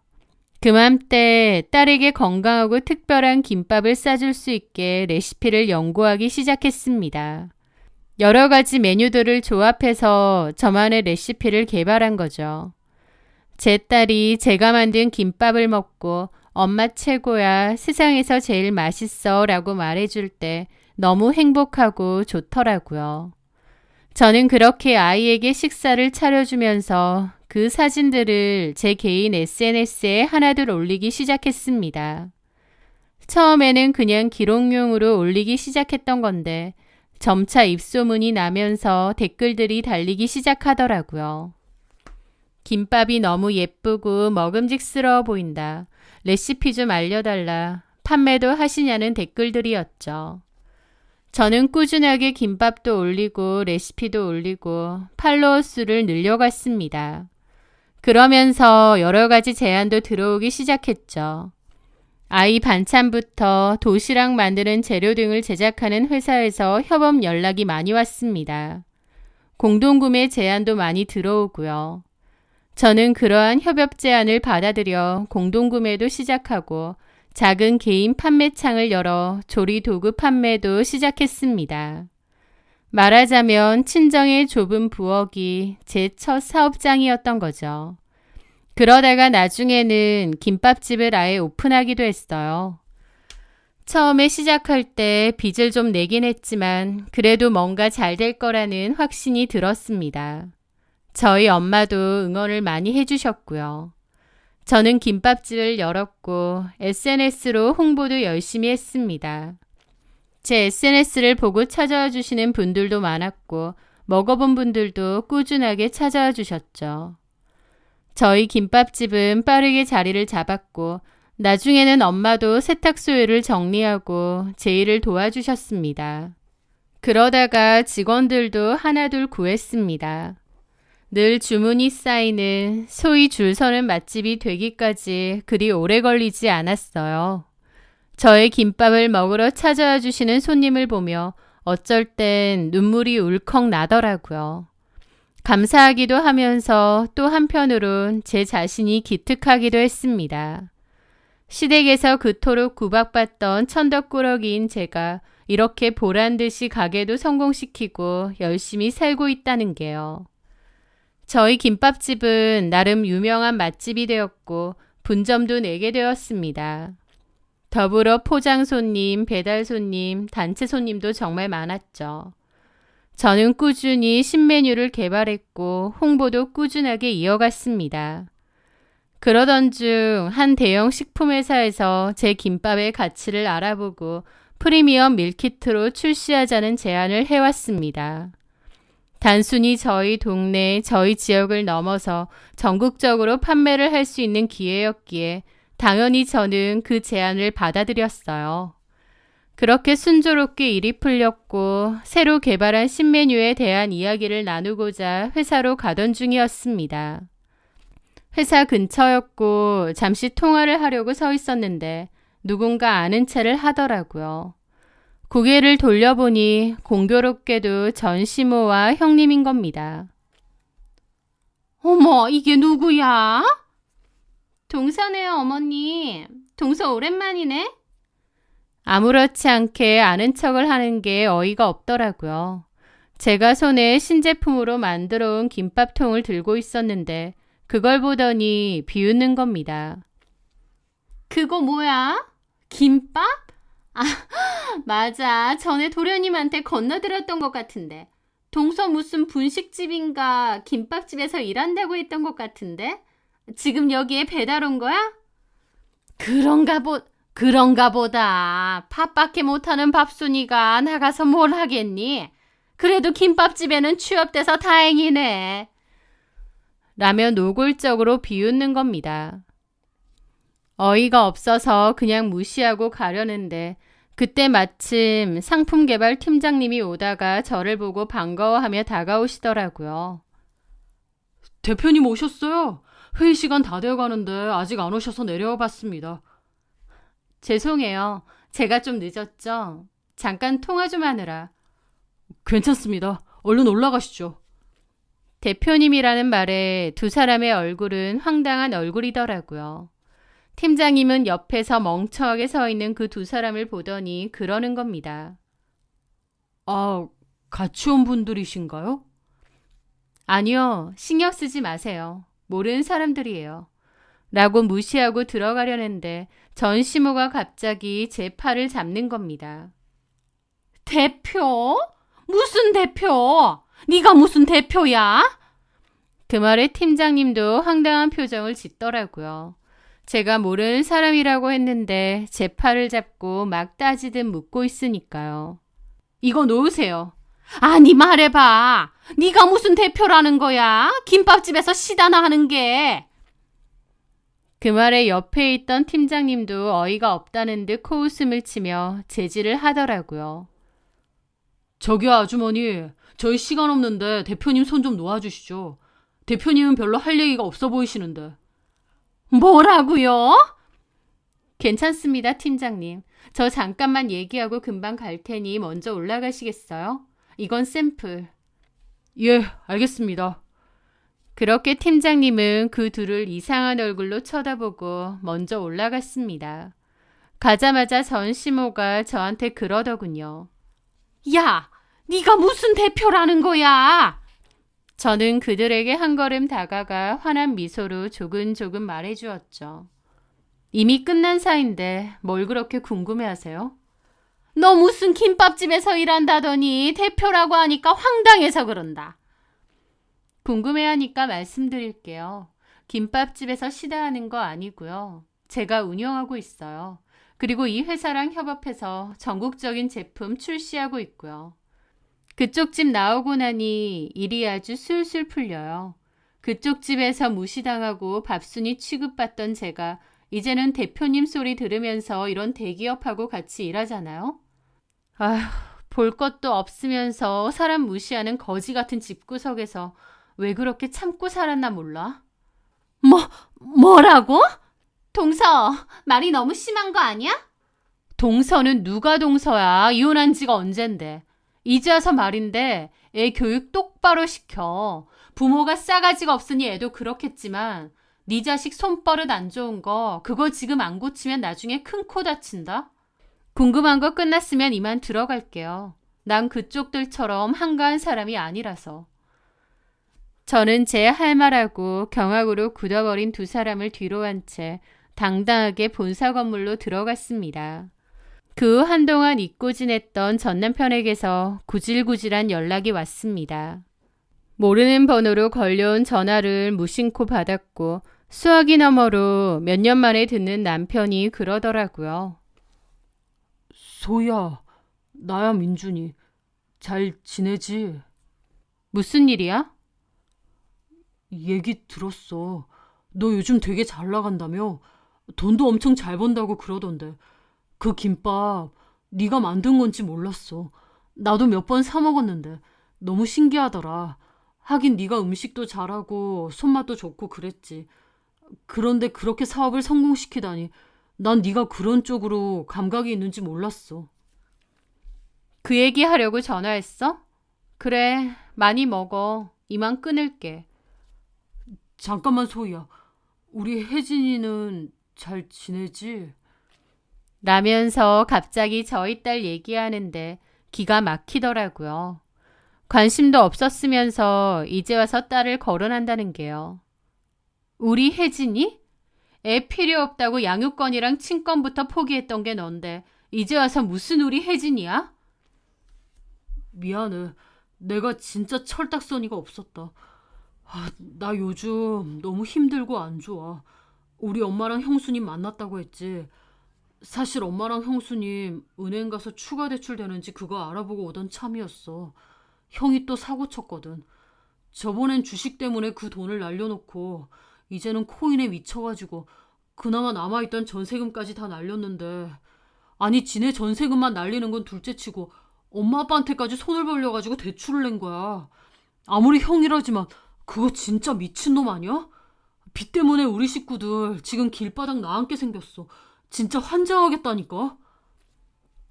그맘때 딸에게 건강하고 특별한 김밥을 싸줄 수 있게 레시피를 연구하기 시작했습니다. 여러 가지 메뉴들을 조합해서 저만의 레시피를 개발한 거죠. 제 딸이 제가 만든 김밥을 먹고 엄마 최고야, 세상에서 제일 맛있어 라고 말해줄 때 너무 행복하고 좋더라고요. 저는 그렇게 아이에게 식사를 차려주면서 그 사진들을 제 개인 SNS에 하나둘 올리기 시작했습니다. 처음에는 그냥 기록용으로 올리기 시작했던 건데 점차 입소문이 나면서 댓글들이 달리기 시작하더라고요. 김밥이 너무 예쁘고 먹음직스러워 보인다. 레시피 좀 알려달라. 판매도 하시냐는 댓글들이었죠. 저는 꾸준하게 김밥도 올리고 레시피도 올리고 팔로워 수를 늘려갔습니다. 그러면서 여러 가지 제안도 들어오기 시작했죠. 아이 반찬부터 도시락 만드는 재료 등을 제작하는 회사에서 협업 연락이 많이 왔습니다. 공동구매 제안도 많이 들어오고요. 저는 그러한 협업 제안을 받아들여 공동구매도 시작하고 작은 개인 판매창을 열어 조리 도구 판매도 시작했습니다. 말하자면 친정의 좁은 부엌이 제 첫 사업장이었던 거죠. 그러다가 나중에는 김밥집을 아예 오픈하기도 했어요. 처음에 시작할 때 빚을 좀 내긴 했지만 그래도 뭔가 잘 될 거라는 확신이 들었습니다. 저희 엄마도 응원을 많이 해주셨고요. 저는 김밥집을 열었고 SNS로 홍보도 열심히 했습니다. 제 SNS를 보고 찾아와 주시는 분들도 많았고 먹어본 분들도 꾸준하게 찾아와 주셨죠. 저희 김밥집은 빠르게 자리를 잡았고 나중에는 엄마도 세탁소를 정리하고 제 일을 도와주셨습니다. 그러다가 직원들도 하나둘 구했습니다. 늘 주문이 쌓이는 소위 줄 서는 맛집이 되기까지 그리 오래 걸리지 않았어요. 저의 김밥을 먹으러 찾아와 주시는 손님을 보며 어쩔 땐 눈물이 울컥 나더라고요. 감사하기도 하면서 또 한편으론 제 자신이 기특하기도 했습니다. 시댁에서 그토록 구박받던 천덕꾸러기인 제가 이렇게 보란듯이 가게도 성공시키고 열심히 살고 있다는 게요. 저희 김밥집은 나름 유명한 맛집이 되었고 분점도 내게 되었습니다. 더불어 포장 손님, 배달 손님, 단체 손님도 정말 많았죠. 저는 꾸준히 신메뉴를 개발했고 홍보도 꾸준하게 이어갔습니다. 그러던 중 한 대형 식품회사에서 제 김밥의 가치를 알아보고 프리미엄 밀키트로 출시하자는 제안을 해왔습니다. 단순히 저희 동네, 저희 지역을 넘어서 전국적으로 판매를 할 수 있는 기회였기에 당연히 저는 그 제안을 받아들였어요. 그렇게 순조롭게 일이 풀렸고 새로 개발한 신메뉴에 대한 이야기를 나누고자 회사로 가던 중이었습니다. 회사 근처였고 잠시 통화를 하려고 서 있었는데 누군가 아는 체를 하더라고요. 고개를 돌려보니 공교롭게도 전시모와 형님인 겁니다. 어머, 이게 누구야? 동서네요, 어머님. 동서 오랜만이네. 아무렇지 않게 아는 척을 하는 게 어이가 없더라고요. 제가 손에 신제품으로 만들어 온 김밥통을 들고 있었는데 그걸 보더니 비웃는 겁니다. 그거 뭐야? 김밥? 아, 맞아. 전에 도련님한테 건너드렸던 것 같은데. 동서 무슨 분식집인가 김밥집에서 일한다고 했던 것 같은데. 지금 여기에 배달 온 거야? 그런가 보다. 밥밖에 못하는 밥순이가 나가서 뭘 하겠니? 그래도 김밥집에는 취업돼서 다행이네. 라며 노골적으로 비웃는 겁니다. 어이가 없어서 그냥 무시하고 가려는데 그때 마침 상품 개발 팀장님이 오다가 저를 보고 반가워하며 다가오시더라고요. 대표님 오셨어요? 회의 시간 다 되어가는데 아직 안 오셔서 내려와 봤습니다. 죄송해요. 제가 좀 늦었죠? 잠깐 통화 좀 하느라. 괜찮습니다. 얼른 올라가시죠. 대표님이라는 말에 두 사람의 얼굴은 황당한 얼굴이더라고요. 팀장님은 옆에서 멍청하게 서 있는 그 두 사람을 보더니 그러는 겁니다. 아, 같이 온 분들이신가요? 아니요, 신경 쓰지 마세요. 모르는 사람들이에요. 라고 무시하고 들어가려는데 전시모가 갑자기 제 팔을 잡는 겁니다. 대표? 무슨 대표? 네가 무슨 대표야? 그 말에 팀장님도 황당한 표정을 짓더라고요. 제가 모르는 사람이라고 했는데 제 팔을 잡고 막 따지듯 묻고 있으니까요. 이거 놓으세요. 아니 말해봐. 네가 무슨 대표라는 거야? 김밥집에서 시다나 하는 게. 그 말에 옆에 있던 팀장님도 어이가 없다는 듯 코웃음을 치며 제지를 하더라고요. 저기요 아주머니, 저희 시간 없는데 대표님 손 좀 놓아주시죠. 대표님은 별로 할 얘기가 없어 보이시는데. 뭐라고요? 괜찮습니다, 팀장님. 저 잠깐만 얘기하고 금방 갈 테니 먼저 올라가시겠어요? 이건 샘플. 예, 알겠습니다. 그렇게 팀장님은 그 둘을 이상한 얼굴로 쳐다보고 먼저 올라갔습니다. 가자마자 전시모가 저한테 그러더군요. 야, 네가 무슨 대표라는 거야? 저는 그들에게 한 걸음 다가가 환한 미소로 조근조근 말해주었죠. 이미 끝난 사이인데 뭘 그렇게 궁금해하세요? 너 무슨 김밥집에서 일한다더니 대표라고 하니까 황당해서 그런다. 궁금해하니까 말씀드릴게요. 김밥집에서 시다하는 거 아니고요. 제가 운영하고 있어요. 그리고 이 회사랑 협업해서 전국적인 제품 출시하고 있고요. 그쪽 집 나오고 나니 일이 아주 술술 풀려요. 그쪽 집에서 무시당하고 밥순이 취급받던 제가 이제는 대표님 소리 들으면서 이런 대기업하고 같이 일하잖아요. 아휴, 볼 것도 없으면서 사람 무시하는 거지 같은 집구석에서 왜 그렇게 참고 살았나 몰라. 뭐라고? 동서, 말이 너무 심한 거 아니야? 동서는 누가 동서야? 이혼한 지가 언젠데. 이제 와서 말인데 애 교육 똑바로 시켜. 부모가 싸가지가 없으니 애도 그렇겠지만 네 자식 손버릇 안 좋은 거 그거 지금 안 고치면 나중에 큰 코 다친다. 궁금한 거 끝났으면 이만 들어갈게요. 난 그쪽들처럼 한가한 사람이 아니라서. 저는 제 할 말하고 경악으로 굳어버린 두 사람을 뒤로 한 채 당당하게 본사 건물로 들어갔습니다. 그 후 한동안 잊고 지냈던 전 남편에게서 구질구질한 연락이 왔습니다. 모르는 번호로 걸려온 전화를 무심코 받았고 수화기 너머로 몇 년 만에 듣는 남편이 그러더라고요. 소희야, 나야 민준이. 잘 지내지? 무슨 일이야? 얘기 들었어. 너 요즘 되게 잘 나간다며? 돈도 엄청 잘 번다고 그러던데. 그 김밥 네가 만든 건지 몰랐어. 나도 몇 번 사 먹었는데 너무 신기하더라. 하긴 네가 음식도 잘하고 손맛도 좋고 그랬지. 그런데 그렇게 사업을 성공시키다니 난 네가 그런 쪽으로 감각이 있는지 몰랐어. 그 얘기 하려고 전화했어? 그래, 많이 먹어. 이만 끊을게. 잠깐만 소희야. 우리 혜진이는 잘 지내지? 라면서 갑자기 저희 딸 얘기하는데 기가 막히더라고요. 관심도 없었으면서 이제 와서 딸을 거론한다는 게요. 우리 혜진이? 애 필요 없다고 양육권이랑 친권부터 포기했던 게 넌데 이제 와서 무슨 우리 혜진이야? 미안해. 내가 진짜 철딱서니가 없었다. 나 요즘 너무 힘들고 안 좋아. 우리 엄마랑 형수님 만났다고 했지. 사실 엄마랑 형수님 은행 가서 추가 대출 되는지 그거 알아보고 오던 참이었어. 형이 또 사고 쳤거든. 저번엔 주식 때문에 그 돈을 날려놓고 이제는 코인에 미쳐가지고 그나마 남아있던 전세금까지 다 날렸는데, 아니 지네 전세금만 날리는 건 둘째치고 엄마 아빠한테까지 손을 벌려가지고 대출을 낸 거야. 아무리 형이라지만 그거 진짜 미친놈 아니야? 빚 때문에 우리 식구들 지금 길바닥 나앉게 생겼어. 진짜 환장하겠다니까.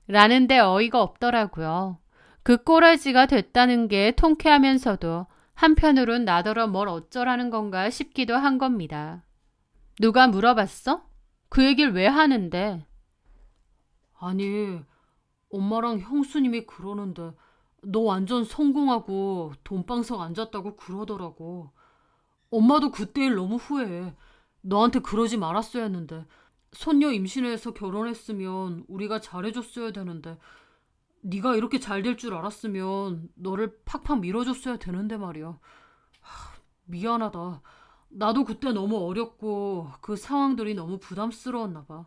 라는데 어이가 없더라고요. 그 꼬라지가 됐다는 게 통쾌하면서도 한편으론 나더러 뭘 어쩌라는 건가 싶기도 한 겁니다. 누가 물어봤어? 그 얘기를 왜 하는데? 아니, 엄마랑 형수님이 그러는데 너 완전 성공하고 돈방석 앉았다고 그러더라고. 엄마도 그때 일 너무 후회해. 너한테 그러지 말았어야 했는데. 손녀 임신해서 결혼했으면 우리가 잘해줬어야 되는데, 네가 이렇게 잘 될 줄 알았으면 너를 팍팍 밀어줬어야 되는데 말이야. 미안하다. 나도 그때 너무 어렸고 그 상황들이 너무 부담스러웠나 봐.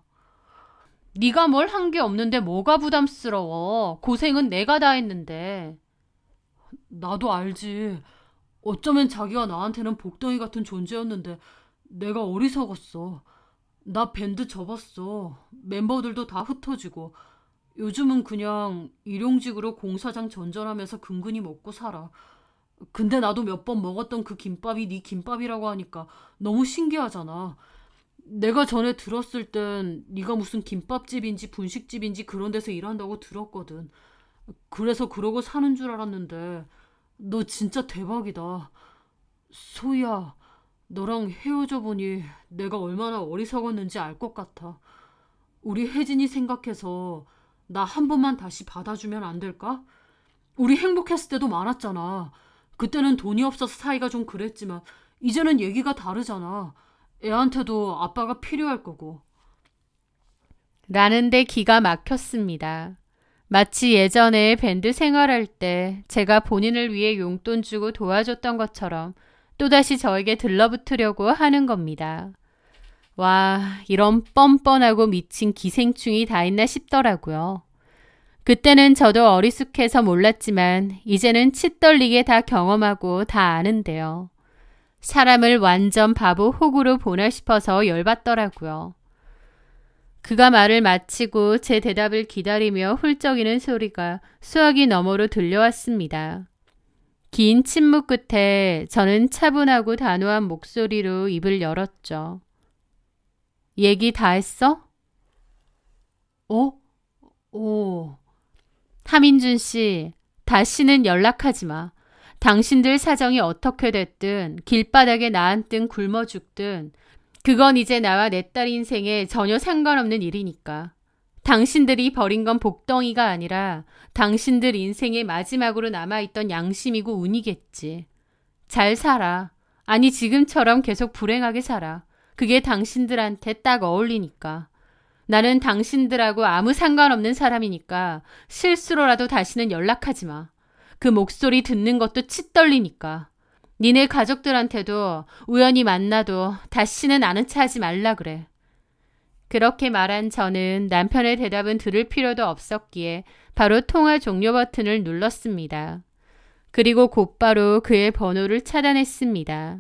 네가 뭘 한 게 없는데 뭐가 부담스러워. 고생은 내가 다 했는데. 나도 알지. 어쩌면 자기가 나한테는 복덩이 같은 존재였는데 내가 어리석었어. 나 밴드 접었어. 멤버들도 다 흩어지고 요즘은 그냥 일용직으로 공사장 전전하면서 근근히 먹고 살아. 근데 나도 몇 번 먹었던 그 김밥이 네 김밥이라고 하니까 너무 신기하잖아. 내가 전에 들었을 땐 네가 무슨 김밥집인지 분식집인지 그런 데서 일한다고 들었거든. 그래서 그러고 사는 줄 알았는데 너 진짜 대박이다. 소희야, 너랑 헤어져 보니 내가 얼마나 어리석었는지 알 것 같아. 우리 혜진이 생각해서 나 한 번만 다시 받아주면 안 될까? 우리 행복했을 때도 많았잖아. 그때는 돈이 없어서 사이가 좀 그랬지만 이제는 얘기가 다르잖아. 애한테도 아빠가 필요할 거고. 라는데 기가 막혔습니다. 마치 예전에 밴드 생활할 때 제가 본인을 위해 용돈 주고 도와줬던 것처럼 또다시 저에게 들러붙으려고 하는 겁니다. 와, 이런 뻔뻔하고 미친 기생충이 다 있나 싶더라고요. 그때는 저도 어리숙해서 몰랐지만 이제는 치떨리게 다 경험하고 다 아는데요. 사람을 완전 바보 호구로 보나 싶어서 열받더라고요. 그가 말을 마치고 제 대답을 기다리며 훌쩍이는 소리가 수화기 너머로 들려왔습니다. 긴 침묵 끝에 저는 차분하고 단호한 목소리로 입을 열었죠. 얘기 다 했어? 어? 어. 하민준 씨, 다시는 연락하지 마. 당신들 사정이 어떻게 됐든 길바닥에 나앉든 굶어 죽든 그건 이제 나와 내 딸 인생에 전혀 상관없는 일이니까. 당신들이 버린 건 복덩이가 아니라 당신들 인생의 마지막으로 남아있던 양심이고 운이겠지. 잘 살아. 아니 지금처럼 계속 불행하게 살아. 그게 당신들한테 딱 어울리니까. 나는 당신들하고 아무 상관없는 사람이니까 실수로라도 다시는 연락하지 마. 그 목소리 듣는 것도 치 떨리니까. 니네 가족들한테도 우연히 만나도 다시는 아는 체 하지 말라 그래. 그렇게 말한 저는 남편의 대답은 들을 필요도 없었기에 바로 통화 종료 버튼을 눌렀습니다. 그리고 곧바로 그의 번호를 차단했습니다.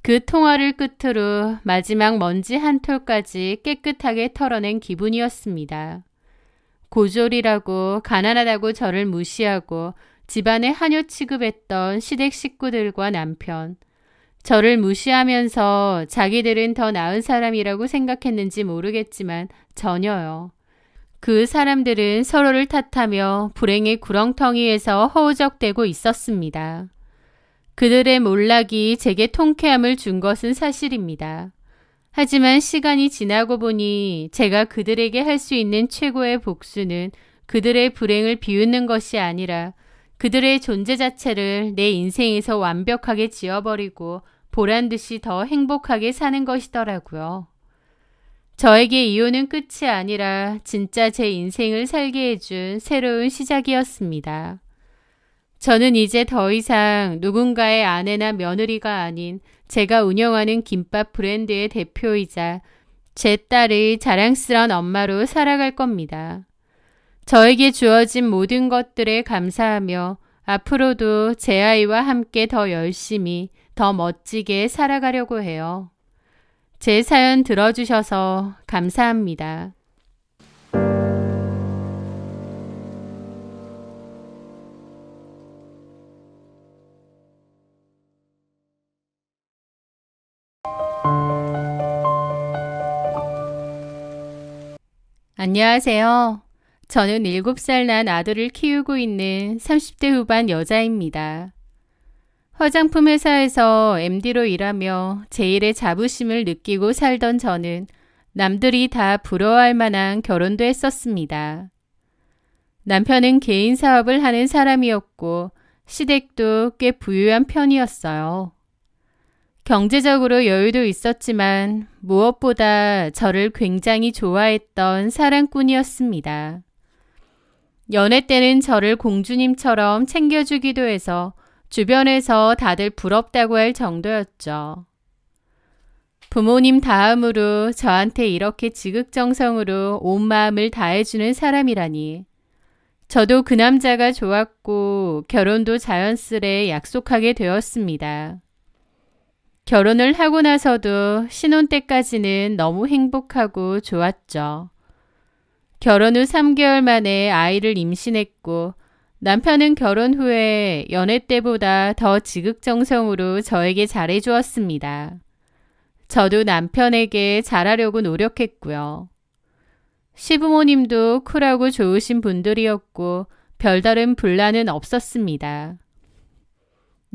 그 통화를 끝으로 마지막 먼지 한 톨까지 깨끗하게 털어낸 기분이었습니다. 고졸이라고 가난하다고 저를 무시하고 집안의 하녀 취급했던 시댁 식구들과 남편, 저를 무시하면서 자기들은 더 나은 사람이라고 생각했는지 모르겠지만 전혀요. 그 사람들은 서로를 탓하며 불행의 구렁텅이에서 허우적대고 있었습니다. 그들의 몰락이 제게 통쾌함을 준 것은 사실입니다. 하지만 시간이 지나고 보니 제가 그들에게 할 수 있는 최고의 복수는 그들의 불행을 비웃는 것이 아니라 그들의 존재 자체를 내 인생에서 완벽하게 지워버리고 보란듯이 더 행복하게 사는 것이더라고요. 저에게 이혼은 끝이 아니라 진짜 제 인생을 살게 해준 새로운 시작이었습니다. 저는 이제 더 이상 누군가의 아내나 며느리가 아닌 제가 운영하는 김밥 브랜드의 대표이자 제 딸의 자랑스러운 엄마로 살아갈 겁니다. 저에게 주어진 모든 것들에 감사하며 앞으로도 제 아이와 함께 더 열심히, 더 멋지게 살아가려고 해요. 제 사연 들어주셔서 감사합니다. 안녕하세요. 저는 7살 난 아들을 키우고 있는 30대 후반 여자입니다. 화장품 회사에서 MD로 일하며 제 일에 자부심을 느끼고 살던 저는 남들이 다 부러워할 만한 결혼도 했었습니다. 남편은 개인 사업을 하는 사람이었고 시댁도 꽤 부유한 편이었어요. 경제적으로 여유도 있었지만 무엇보다 저를 굉장히 좋아했던 사랑꾼이었습니다. 연애 때는 저를 공주님처럼 챙겨주기도 해서 주변에서 다들 부럽다고 할 정도였죠. 부모님 다음으로 저한테 이렇게 지극정성으로 온 마음을 다해주는 사람이라니. 저도 그 남자가 좋았고 결혼도 자연스레 약속하게 되었습니다. 결혼을 하고 나서도 신혼 때까지는 너무 행복하고 좋았죠. 결혼 후 3개월 만에 아이를 임신했고 남편은 결혼 후에 연애 때보다 더 지극정성으로 저에게 잘해주었습니다. 저도 남편에게 잘하려고 노력했고요. 시부모님도 쿨하고 좋으신 분들이었고 별다른 분란은 없었습니다.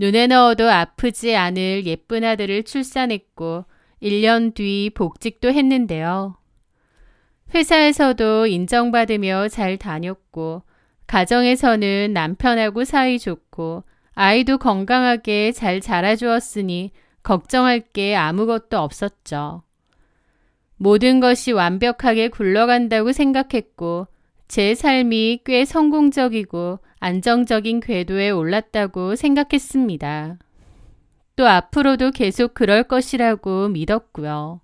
눈에 넣어도 아프지 않을 예쁜 아들을 출산했고 1년 뒤 복직도 했는데요. 회사에서도 인정받으며 잘 다녔고 가정에서는 남편하고 사이 좋고 아이도 건강하게 잘 자라주었으니 걱정할 게 아무것도 없었죠. 모든 것이 완벽하게 굴러간다고 생각했고 제 삶이 꽤 성공적이고 안정적인 궤도에 올랐다고 생각했습니다. 또 앞으로도 계속 그럴 것이라고 믿었고요.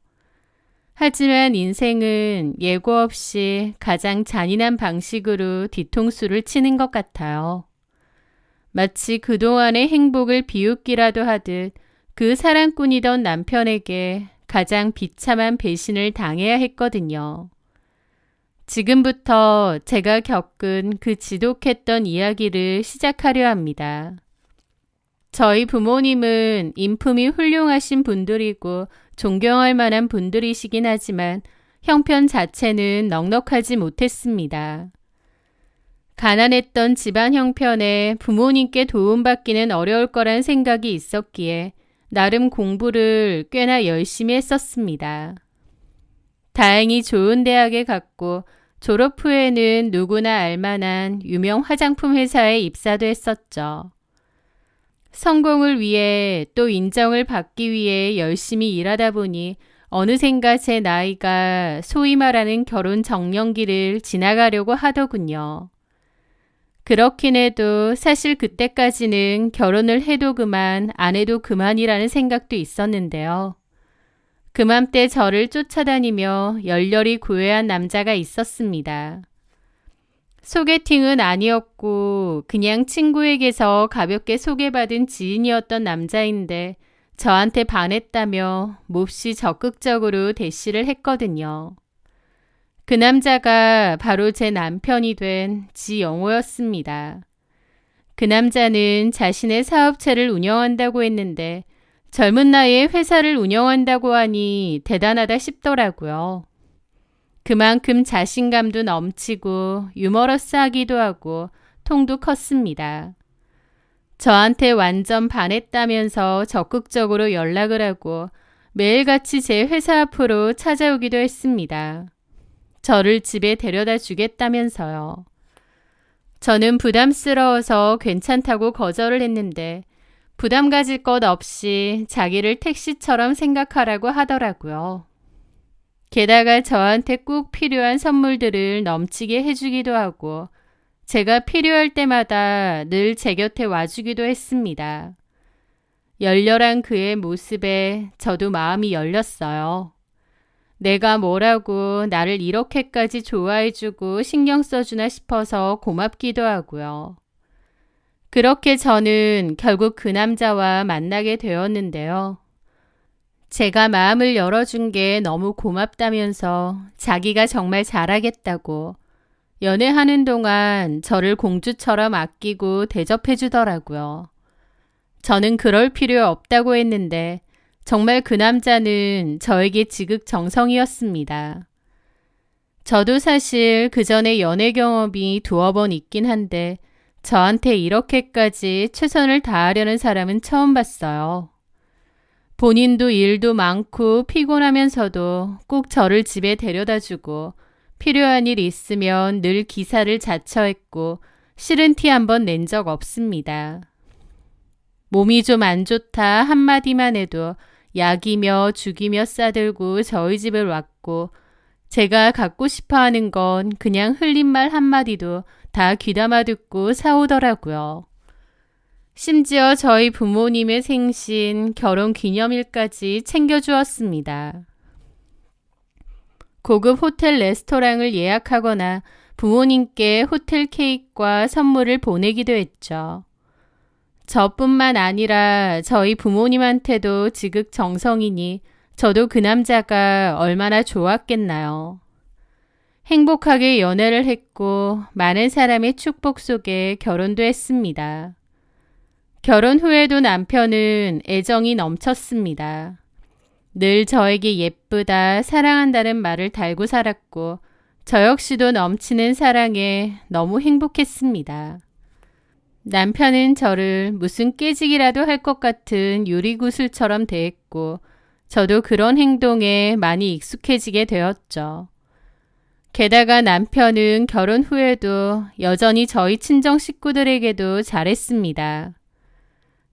하지만 인생은 예고 없이 가장 잔인한 방식으로 뒤통수를 치는 것 같아요. 마치 그동안의 행복을 비웃기라도 하듯 그 사랑꾼이던 남편에게 가장 비참한 배신을 당해야 했거든요. 지금부터 제가 겪은 그 지독했던 이야기를 시작하려 합니다. 저희 부모님은 인품이 훌륭하신 분들이고 존경할 만한 분들이시긴 하지만 형편 자체는 넉넉하지 못했습니다. 가난했던 집안 형편에 부모님께 도움받기는 어려울 거란 생각이 있었기에 나름 공부를 꽤나 열심히 했었습니다. 다행히 좋은 대학에 갔고 졸업 후에는 누구나 알만한 유명 화장품 회사에 입사도 했었죠. 성공을 위해 또 인정을 받기 위해 열심히 일하다 보니 어느샌가 제 나이가 소위 말하는 결혼 정년기를 지나가려고 하더군요. 그렇긴 해도 사실 그때까지는 결혼을 해도 그만 안 해도 그만이라는 생각도 있었는데요. 그맘때 저를 쫓아다니며 열렬히 구애한 남자가 있었습니다. 소개팅은 아니었고 그냥 친구에게서 가볍게 소개받은 지인이었던 남자인데 저한테 반했다며 몹시 적극적으로 대시를 했거든요. 그 남자가 바로 제 남편이 된 지영호였습니다. 그 남자는 자신의 사업체를 운영한다고 했는데 젊은 나이에 회사를 운영한다고 하니 대단하다 싶더라고요. 그만큼 자신감도 넘치고 유머러스하기도 하고 통도 컸습니다. 저한테 완전 반했다면서 적극적으로 연락을 하고 매일같이 제 회사 앞으로 찾아오기도 했습니다. 저를 집에 데려다 주겠다면서요. 저는 부담스러워서 괜찮다고 거절을 했는데 부담 가질 것 없이 자기를 택시처럼 생각하라고 하더라고요. 게다가 저한테 꼭 필요한 선물들을 넘치게 해주기도 하고 제가 필요할 때마다 늘 제 곁에 와주기도 했습니다. 열렬한 그의 모습에 저도 마음이 열렸어요. 내가 뭐라고 나를 이렇게까지 좋아해주고 신경 써주나 싶어서 고맙기도 하고요. 그렇게 저는 결국 그 남자와 만나게 되었는데요. 제가 마음을 열어준 게 너무 고맙다면서 자기가 정말 잘하겠다고 연애하는 동안 저를 공주처럼 아끼고 대접해 주더라고요. 저는 그럴 필요 없다고 했는데 정말 그 남자는 저에게 지극정성이었습니다. 저도 사실 그 전에 연애 경험이 두어 번 있긴 한데 저한테 이렇게까지 최선을 다하려는 사람은 처음 봤어요. 본인도 일도 많고 피곤하면서도 꼭 저를 집에 데려다 주고 필요한 일 있으면 늘 기사를 자처했고 싫은 티 한 번 낸 적 없습니다. 몸이 좀 안 좋다 한마디만 해도 약이며 죽이며 싸들고 저희 집을 왔고 제가 갖고 싶어 하는 건 그냥 흘린 말 한마디도 다 귀담아 듣고 사오더라고요. 심지어 저희 부모님의 생신, 결혼 기념일까지 챙겨주었습니다. 고급 호텔 레스토랑을 예약하거나 부모님께 호텔 케이크와 선물을 보내기도 했죠. 저뿐만 아니라 저희 부모님한테도 지극정성이니 저도 그 남자가 얼마나 좋았겠나요. 행복하게 연애를 했고 많은 사람의 축복 속에 결혼도 했습니다. 결혼 후에도 남편은 애정이 넘쳤습니다. 늘 저에게 예쁘다, 사랑한다는 말을 달고 살았고 저 역시도 넘치는 사랑에 너무 행복했습니다. 남편은 저를 무슨 깨지기라도 할 것 같은 유리구슬처럼 대했고 저도 그런 행동에 많이 익숙해지게 되었죠. 게다가 남편은 결혼 후에도 여전히 저희 친정 식구들에게도 잘했습니다.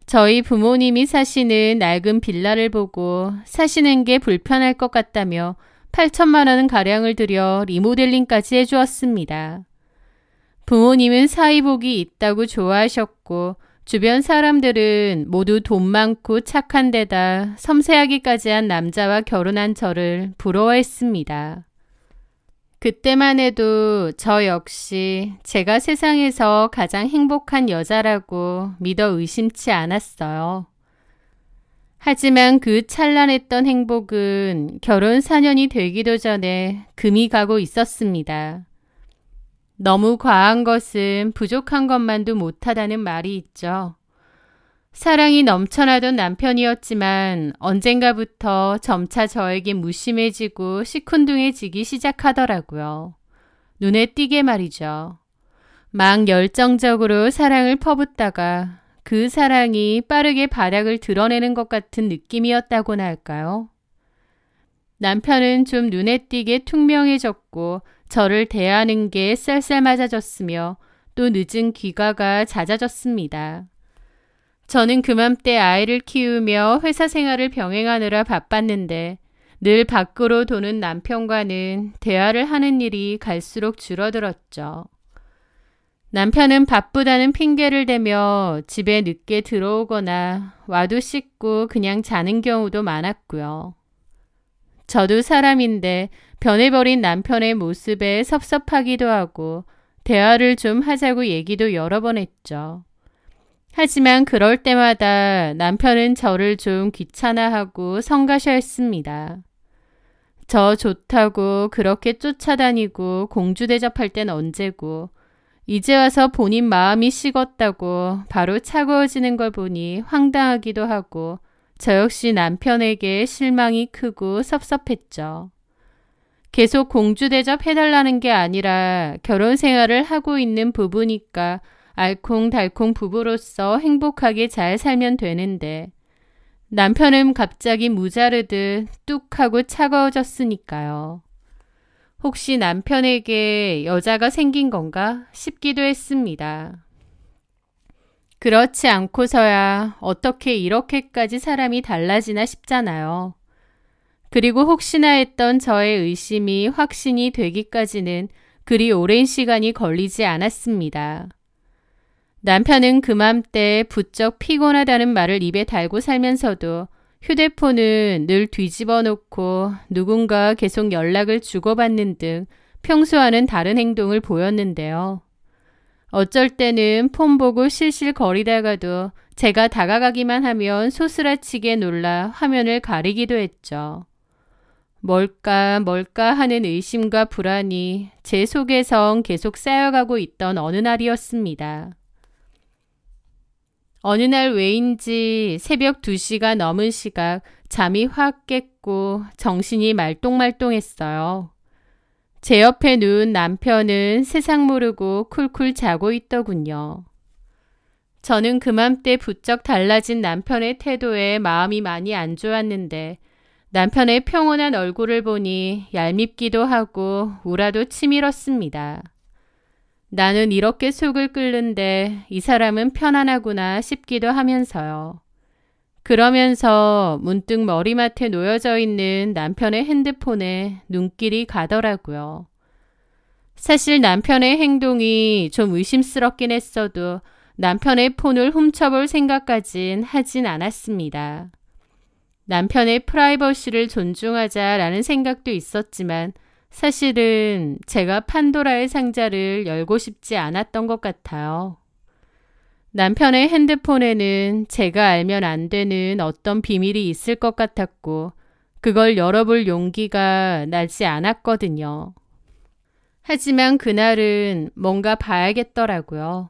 저희 부모님이 사시는 낡은 빌라를 보고 사시는 게 불편할 것 같다며 8천만 원 가량을 들여 리모델링까지 해주었습니다. 부모님은 사이복이 있다고 좋아하셨고 주변 사람들은 모두 돈 많고 착한 데다 섬세하기까지 한 남자와 결혼한 저를 부러워했습니다. 그때만 해도 저 역시 제가 세상에서 가장 행복한 여자라고 믿어 의심치 않았어요. 하지만 그 찬란했던 행복은 결혼 4년이 되기도 전에 금이 가고 있었습니다. 너무 과한 것은 부족한 것만도 못하다는 말이 있죠. 사랑이 넘쳐나던 남편이었지만 언젠가부터 점차 저에게 무심해지고 시큰둥해지기 시작하더라고요. 눈에 띄게 말이죠. 막 열정적으로 사랑을 퍼붓다가 그 사랑이 빠르게 발약을 드러내는 것 같은 느낌이었다고나 할까요? 남편은 좀 눈에 띄게 퉁명해졌고 저를 대하는 게 쌀쌀 맞아졌으며 또 늦은 귀가가 잦아졌습니다. 저는 그맘때 아이를 키우며 회사 생활을 병행하느라 바빴는데 늘 밖으로 도는 남편과는 대화를 하는 일이 갈수록 줄어들었죠. 남편은 바쁘다는 핑계를 대며 집에 늦게 들어오거나 와도 씻고 그냥 자는 경우도 많았고요. 저도 사람인데 변해버린 남편의 모습에 섭섭하기도 하고 대화를 좀 하자고 얘기도 여러 번 했죠. 하지만 그럴 때마다 남편은 저를 좀 귀찮아하고 성가셔했습니다. 저 좋다고 그렇게 쫓아다니고 공주 대접할 땐 언제고 이제 와서 본인 마음이 식었다고 바로 차가워지는 걸 보니 황당하기도 하고 저 역시 남편에게 실망이 크고 섭섭했죠. 계속 공주 대접 해달라는 게 아니라 결혼 생활을 하고 있는 부부니까 알콩달콩 부부로서 행복하게 잘 살면 되는데 남편은 갑자기 무자르듯 뚝 하고 차가워졌으니까요. 혹시 남편에게 여자가 생긴 건가 싶기도 했습니다. 그렇지 않고서야 어떻게 이렇게까지 사람이 달라지나 싶잖아요. 그리고 혹시나 했던 저의 의심이 확신이 되기까지는 그리 오랜 시간이 걸리지 않았습니다. 남편은 그맘때 부쩍 피곤하다는 말을 입에 달고 살면서도 휴대폰은 늘 뒤집어 놓고 누군가 계속 연락을 주고받는 등 평소와는 다른 행동을 보였는데요. 어쩔 때는 폰 보고 실실거리다가도 제가 다가가기만 하면 소스라치게 놀라 화면을 가리기도 했죠. 뭘까 하는 의심과 불안이 제 속에선 계속 쌓여가고 있던 어느 날이었습니다. 어느 날 왜인지 새벽 2시가 넘은 시각 잠이 확 깼고 정신이 말똥말똥했어요. 제 옆에 누운 남편은 세상 모르고 쿨쿨 자고 있더군요. 저는 그맘때 부쩍 달라진 남편의 태도에 마음이 많이 안 좋았는데 남편의 평온한 얼굴을 보니 얄밉기도 하고 우라도 치밀었습니다. 나는 이렇게 속을 끓는데 이 사람은 편안하구나 싶기도 하면서요. 그러면서 문득 머리맡에 놓여져 있는 남편의 핸드폰에 눈길이 가더라고요. 사실 남편의 행동이 좀 의심스럽긴 했어도 남편의 폰을 훔쳐볼 생각까진 하진 않았습니다. 남편의 프라이버시를 존중하자라는 생각도 있었지만 사실은 제가 판도라의 상자를 열고 싶지 않았던 것 같아요. 남편의 핸드폰에는 제가 알면 안 되는 어떤 비밀이 있을 것 같았고 그걸 열어볼 용기가 나지 않았거든요. 하지만 그날은 뭔가 봐야겠더라고요.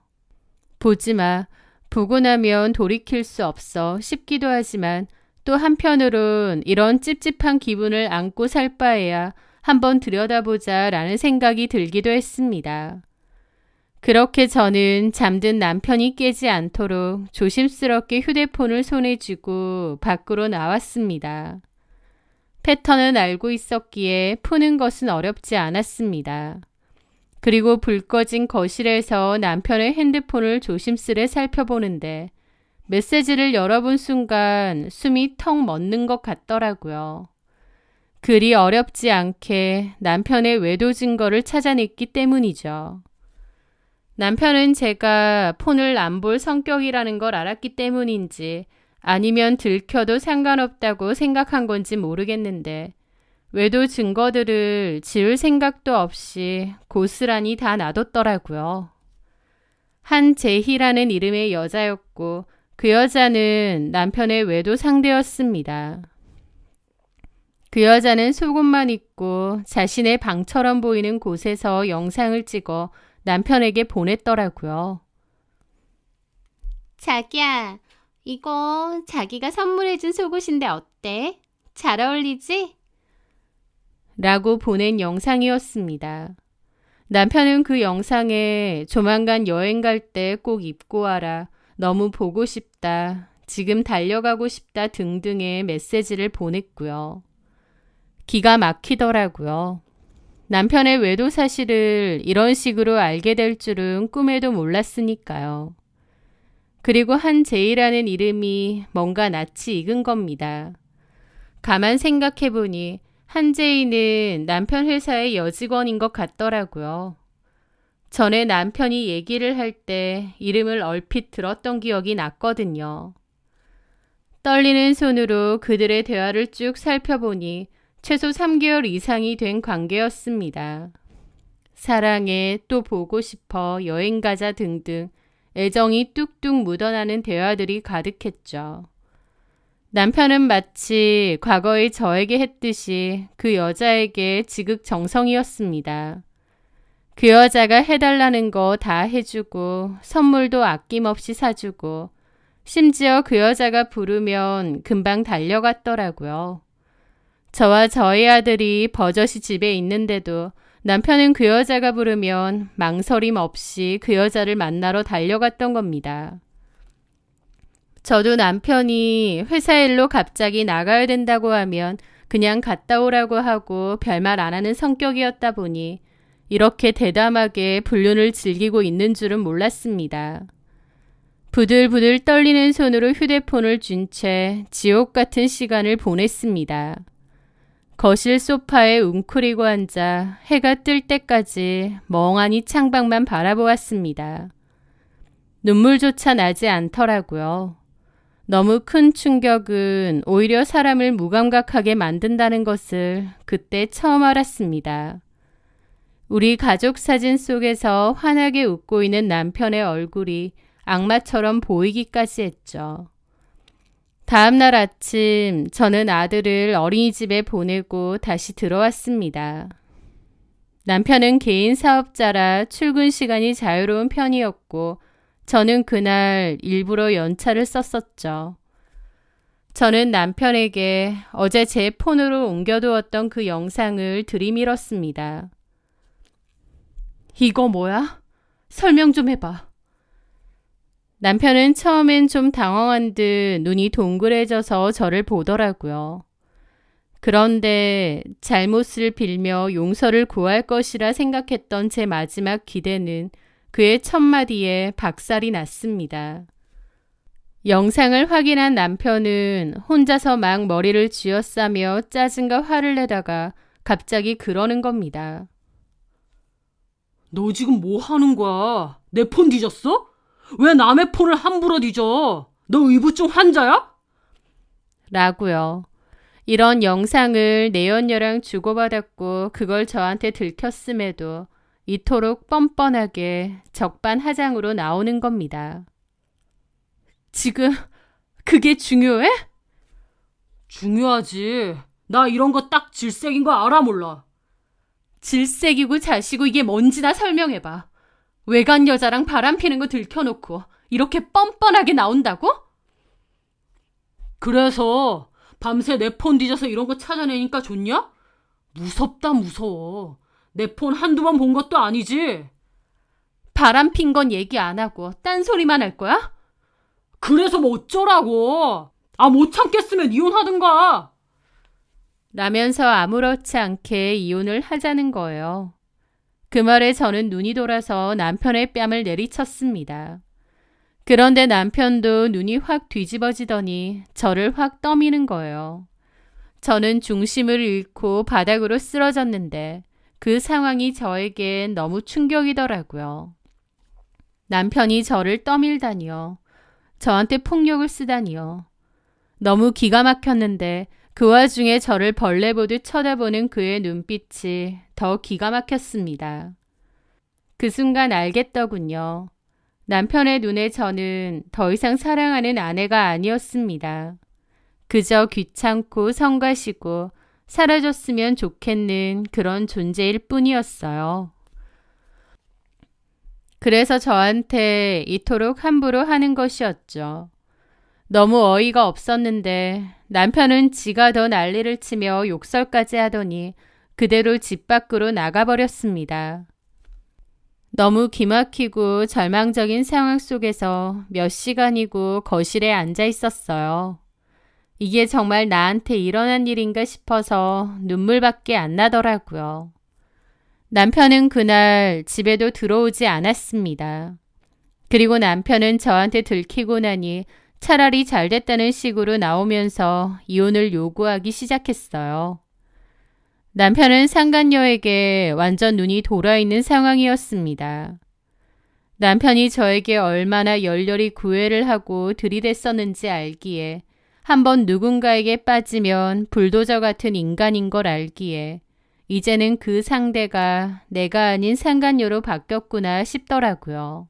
보지 마. 보고 나면 돌이킬 수 없어 싶기도 하지만 또 한편으론 이런 찝찝한 기분을 안고 살 바에야 한번 들여다보자 라는 생각이 들기도 했습니다. 그렇게 저는 잠든 남편이 깨지 않도록 조심스럽게 휴대폰을 손에 쥐고 밖으로 나왔습니다. 패턴은 알고 있었기에 푸는 것은 어렵지 않았습니다. 그리고 불 꺼진 거실에서 남편의 핸드폰을 조심스레 살펴보는데 메시지를 열어본 순간 숨이 턱 멎는 것 같더라고요. 그리 어렵지 않게 남편의 외도 증거를 찾아냈기 때문이죠. 남편은 제가 폰을 안 볼 성격이라는 걸 알았기 때문인지 아니면 들켜도 상관없다고 생각한 건지 모르겠는데 외도 증거들을 지울 생각도 없이 고스란히 다 놔뒀더라고요. 한재희라는 이름의 여자였고 그 여자는 남편의 외도 상대였습니다. 그 여자는 속옷만 입고 자신의 방처럼 보이는 곳에서 영상을 찍어 남편에게 보냈더라고요. 자기야, 이거 자기가 선물해준 속옷인데 어때? 잘 어울리지? 라고 보낸 영상이었습니다. 남편은 그 영상에 조만간 여행 갈 때 꼭 입고 와라, 너무 보고 싶다, 지금 달려가고 싶다 등등의 메시지를 보냈고요. 기가 막히더라고요. 남편의 외도 사실을 이런 식으로 알게 될 줄은 꿈에도 몰랐으니까요. 그리고 한재희라는 이름이 뭔가 낯이 익은 겁니다. 가만 생각해보니 한재희는 남편 회사의 여직원인 것 같더라고요. 전에 남편이 얘기를 할 때 이름을 얼핏 들었던 기억이 났거든요. 떨리는 손으로 그들의 대화를 쭉 살펴보니 최소 3개월 이상이 된 관계였습니다. 사랑해, 또 보고 싶어, 여행 가자 등등 애정이 뚝뚝 묻어나는 대화들이 가득했죠. 남편은 마치 과거의 저에게 했듯이 그 여자에게 지극정성이었습니다. 그 여자가 해달라는 거 다 해주고 선물도 아낌없이 사주고 심지어 그 여자가 부르면 금방 달려갔더라고요. 저와 저희 아들이 버젓이 집에 있는데도 남편은 그 여자가 부르면 망설임 없이 그 여자를 만나러 달려갔던 겁니다. 저도 남편이 회사 일로 갑자기 나가야 된다고 하면 그냥 갔다 오라고 하고 별말 안 하는 성격이었다 보니 이렇게 대담하게 불륜을 즐기고 있는 줄은 몰랐습니다. 부들부들 떨리는 손으로 휴대폰을 쥔 채 지옥 같은 시간을 보냈습니다. 거실 소파에 웅크리고 앉아 해가 뜰 때까지 멍하니 창밖만 바라보았습니다. 눈물조차 나지 않더라고요. 너무 큰 충격은 오히려 사람을 무감각하게 만든다는 것을 그때 처음 알았습니다. 우리 가족 사진 속에서 환하게 웃고 있는 남편의 얼굴이 악마처럼 보이기까지 했죠. 다음 날 아침 저는 아들을 어린이집에 보내고 다시 들어왔습니다. 남편은 개인 사업자라 출근 시간이 자유로운 편이었고 저는 그날 일부러 연차를 썼었죠. 저는 남편에게 어제 제 폰으로 옮겨두었던 그 영상을 들이밀었습니다. 이거 뭐야? 설명 좀 해봐. 남편은 처음엔 좀 당황한 듯 눈이 동그래져서 저를 보더라고요. 그런데 잘못을 빌며 용서를 구할 것이라 생각했던 제 마지막 기대는 그의 첫마디에 박살이 났습니다. 영상을 확인한 남편은 혼자서 막 머리를 쥐어싸며 짜증과 화를 내다가 갑자기 그러는 겁니다. 너 지금 뭐 하는 거야? 내 폰 뒤졌어? 왜 남의 폰을 함부로 뒤져? 너 의부증 환자야? 라고요. 이런 영상을 내연녀랑 주고받았고 그걸 저한테 들켰음에도 이토록 뻔뻔하게 적반하장으로 나오는 겁니다. 지금 그게 중요해? 중요하지. 나 이런 거 딱 질색인 거 알아 몰라. 질색이고 자시고 이게 뭔지나 설명해봐. 외간 여자랑 바람 피는 거 들켜놓고 이렇게 뻔뻔하게 나온다고? 그래서 밤새 내 폰 뒤져서 이런 거 찾아내니까 좋냐? 무섭다 무서워. 내 폰 한두 번 본 것도 아니지. 바람 핀 건 얘기 안 하고 딴소리만 할 거야? 그래서 뭐 어쩌라고. 못 참겠으면 이혼하든가. 라면서 아무렇지 않게 이혼을 하자는 거예요. 그 말에 저는 눈이 돌아서 남편의 뺨을 내리쳤습니다. 그런데 남편도 눈이 확 뒤집어지더니 저를 확 떠미는 거예요. 저는 중심을 잃고 바닥으로 쓰러졌는데 그 상황이 저에겐 너무 충격이더라고요. 남편이 저를 떠밀다니요. 저한테 폭력을 쓰다니요. 너무 기가 막혔는데 그 와중에 저를 벌레 보듯 쳐다보는 그의 눈빛이 더 기가 막혔습니다. 그 순간 알겠더군요. 남편의 눈에 저는 더 이상 사랑하는 아내가 아니었습니다. 그저 귀찮고 성가시고 사라졌으면 좋겠는 그런 존재일 뿐이었어요. 그래서 저한테 이토록 함부로 하는 것이었죠. 너무 어이가 없었는데 남편은 지가 더 난리를 치며 욕설까지 하더니 그대로 집 밖으로 나가버렸습니다. 너무 기막히고 절망적인 상황 속에서 몇 시간이고 거실에 앉아 있었어요. 이게 정말 나한테 일어난 일인가 싶어서 눈물밖에 안 나더라고요. 남편은 그날 집에도 들어오지 않았습니다. 그리고 남편은 저한테 들키고 나니 차라리 잘 됐다는 식으로 나오면서 이혼을 요구하기 시작했어요. 남편은 상간녀에게 완전 눈이 돌아있는 상황이었습니다. 남편이 저에게 얼마나 열렬히 구애를 하고 들이댔었는지 알기에 한번 누군가에게 빠지면 불도저 같은 인간인 걸 알기에 이제는 그 상대가 내가 아닌 상간녀로 바뀌었구나 싶더라고요.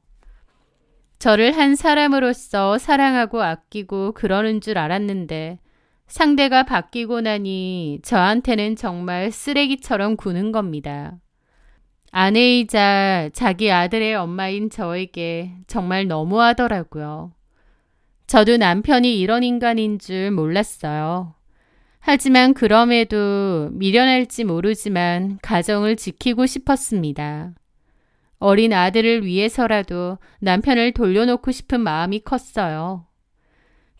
저를 한 사람으로서 사랑하고 아끼고 그러는 줄 알았는데 상대가 바뀌고 나니 저한테는 정말 쓰레기처럼 구는 겁니다. 아내이자 자기 아들의 엄마인 저에게 정말 너무하더라고요. 저도 남편이 이런 인간인 줄 몰랐어요. 하지만 그럼에도 미련할지 모르지만 가정을 지키고 싶었습니다. 어린 아들을 위해서라도 남편을 돌려놓고 싶은 마음이 컸어요.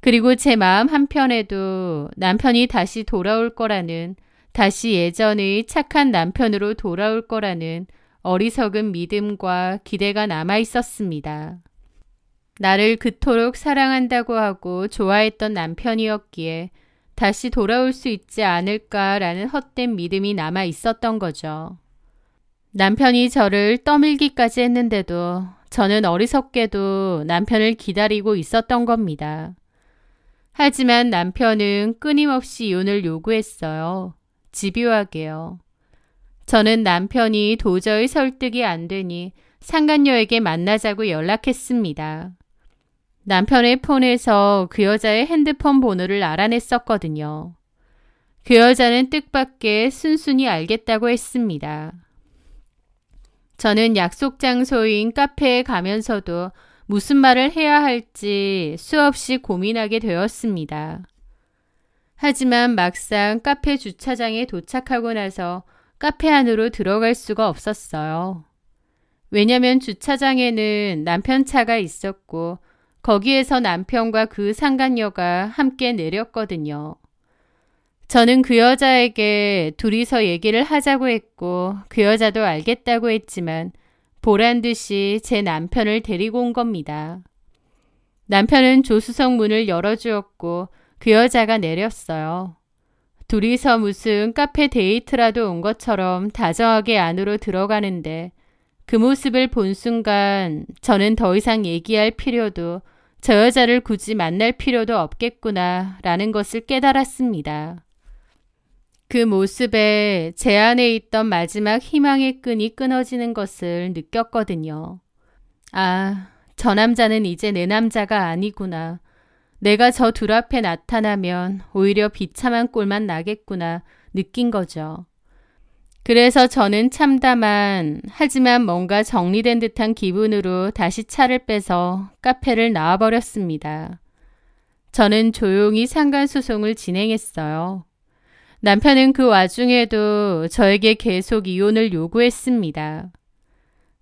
그리고 제 마음 한편에도 남편이 다시 돌아올 거라는, 다시 예전의 착한 남편으로 돌아올 거라는 어리석은 믿음과 기대가 남아 있었습니다. 나를 그토록 사랑한다고 하고 좋아했던 남편이었기에 다시 돌아올 수 있지 않을까라는 헛된 믿음이 남아 있었던 거죠. 남편이 저를 떠밀기까지 했는데도 저는 어리석게도 남편을 기다리고 있었던 겁니다. 하지만 남편은 끊임없이 이혼을 요구했어요. 집요하게요. 저는 남편이 도저히 설득이 안 되니 상간녀에게 만나자고 연락했습니다. 남편의 폰에서 그 여자의 핸드폰 번호를 알아냈었거든요. 그 여자는 뜻밖의 순순히 알겠다고 했습니다. 저는 약속 장소인 카페에 가면서도 무슨 말을 해야 할지 수없이 고민하게 되었습니다. 하지만 막상 카페 주차장에 도착하고 나서 카페 안으로 들어갈 수가 없었어요. 왜냐면 주차장에는 남편 차가 있었고 거기에서 남편과 그 상간녀가 함께 내렸거든요. 저는 그 여자에게 둘이서 얘기를 하자고 했고 그 여자도 알겠다고 했지만 보란 듯이 제 남편을 데리고 온 겁니다. 남편은 조수석 문을 열어주었고 그 여자가 내렸어요. 둘이서 무슨 카페 데이트라도 온 것처럼 다정하게 안으로 들어가는데 그 모습을 본 순간 저는 더 이상 얘기할 필요도 저 여자를 굳이 만날 필요도 없겠구나 라는 것을 깨달았습니다. 그 모습에 제 안에 있던 마지막 희망의 끈이 끊어지는 것을 느꼈거든요. 아, 저 남자는 이제 내 남자가 아니구나. 내가 저 둘 앞에 나타나면 오히려 비참한 꼴만 나겠구나 느낀 거죠. 그래서 저는 참담한 하지만 뭔가 정리된 듯한 기분으로 다시 차를 빼서 카페를 나와버렸습니다. 저는 조용히 상간소송을 진행했어요. 남편은 그 와중에도 저에게 계속 이혼을 요구했습니다.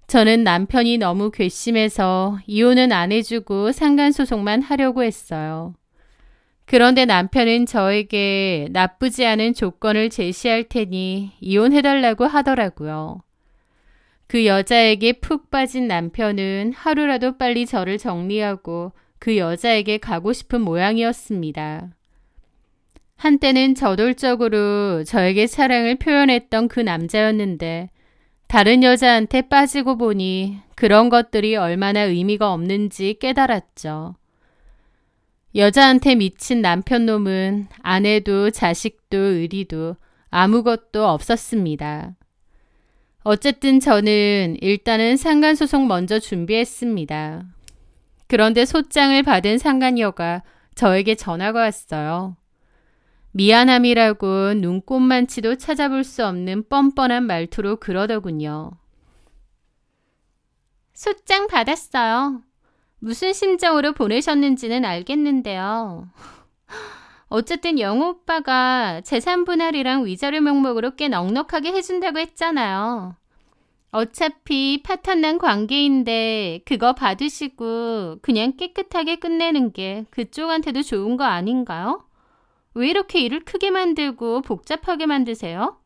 저는 남편이 너무 괘씸해서 이혼은 안 해주고 상간소송만 하려고 했어요. 그런데 남편은 저에게 나쁘지 않은 조건을 제시할 테니 이혼해달라고 하더라고요. 그 여자에게 푹 빠진 남편은 하루라도 빨리 저를 정리하고 그 여자에게 가고 싶은 모양이었습니다. 한때는 저돌적으로 저에게 사랑을 표현했던 그 남자였는데 다른 여자한테 빠지고 보니 그런 것들이 얼마나 의미가 없는지 깨달았죠. 여자한테 미친 남편 놈은 아내도 자식도 의리도 아무것도 없었습니다. 어쨌든 저는 일단은 상간소송 먼저 준비했습니다. 그런데 소장을 받은 상간녀가 저에게 전화가 왔어요. 미안함이라고 눈꼽만치도 찾아볼 수 없는 뻔뻔한 말투로 그러더군요. 소장 받았어요. 무슨 심정으로 보내셨는지는 알겠는데요. 어쨌든 영호 오빠가 재산 분할이랑 위자료 명목으로 꽤 넉넉하게 해준다고 했잖아요. 어차피 파탄난 관계인데 그거 받으시고 그냥 깨끗하게 끝내는 게 그쪽한테도 좋은 거 아닌가요? 왜 이렇게 일을 크게 만들고 복잡하게 만드세요?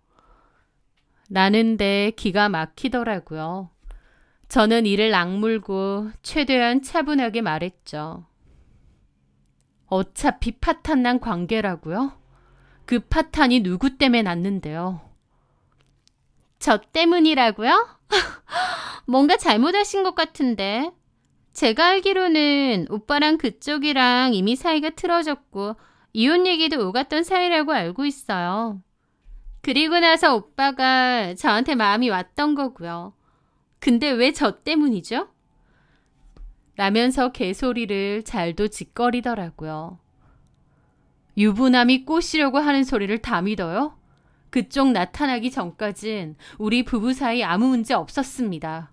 라는데 기가 막히더라고요. 저는 이를 악물고 최대한 차분하게 말했죠. 어차피 파탄난 관계라고요? 그 파탄이 누구 때문에 났는데요? 저 때문이라고요? 뭔가 잘못하신 것 같은데. 제가 알기로는 오빠랑 그쪽이랑 이미 사이가 틀어졌고 이혼 얘기도 오갔던 사이라고 알고 있어요. 그리고 나서 오빠가 저한테 마음이 왔던 거고요. 근데 왜 저 때문이죠? 라면서 개소리를 잘도 짓거리더라고요. 유부남이 꼬시려고 하는 소리를 다 믿어요? 그쪽 나타나기 전까진 우리 부부 사이 아무 문제 없었습니다.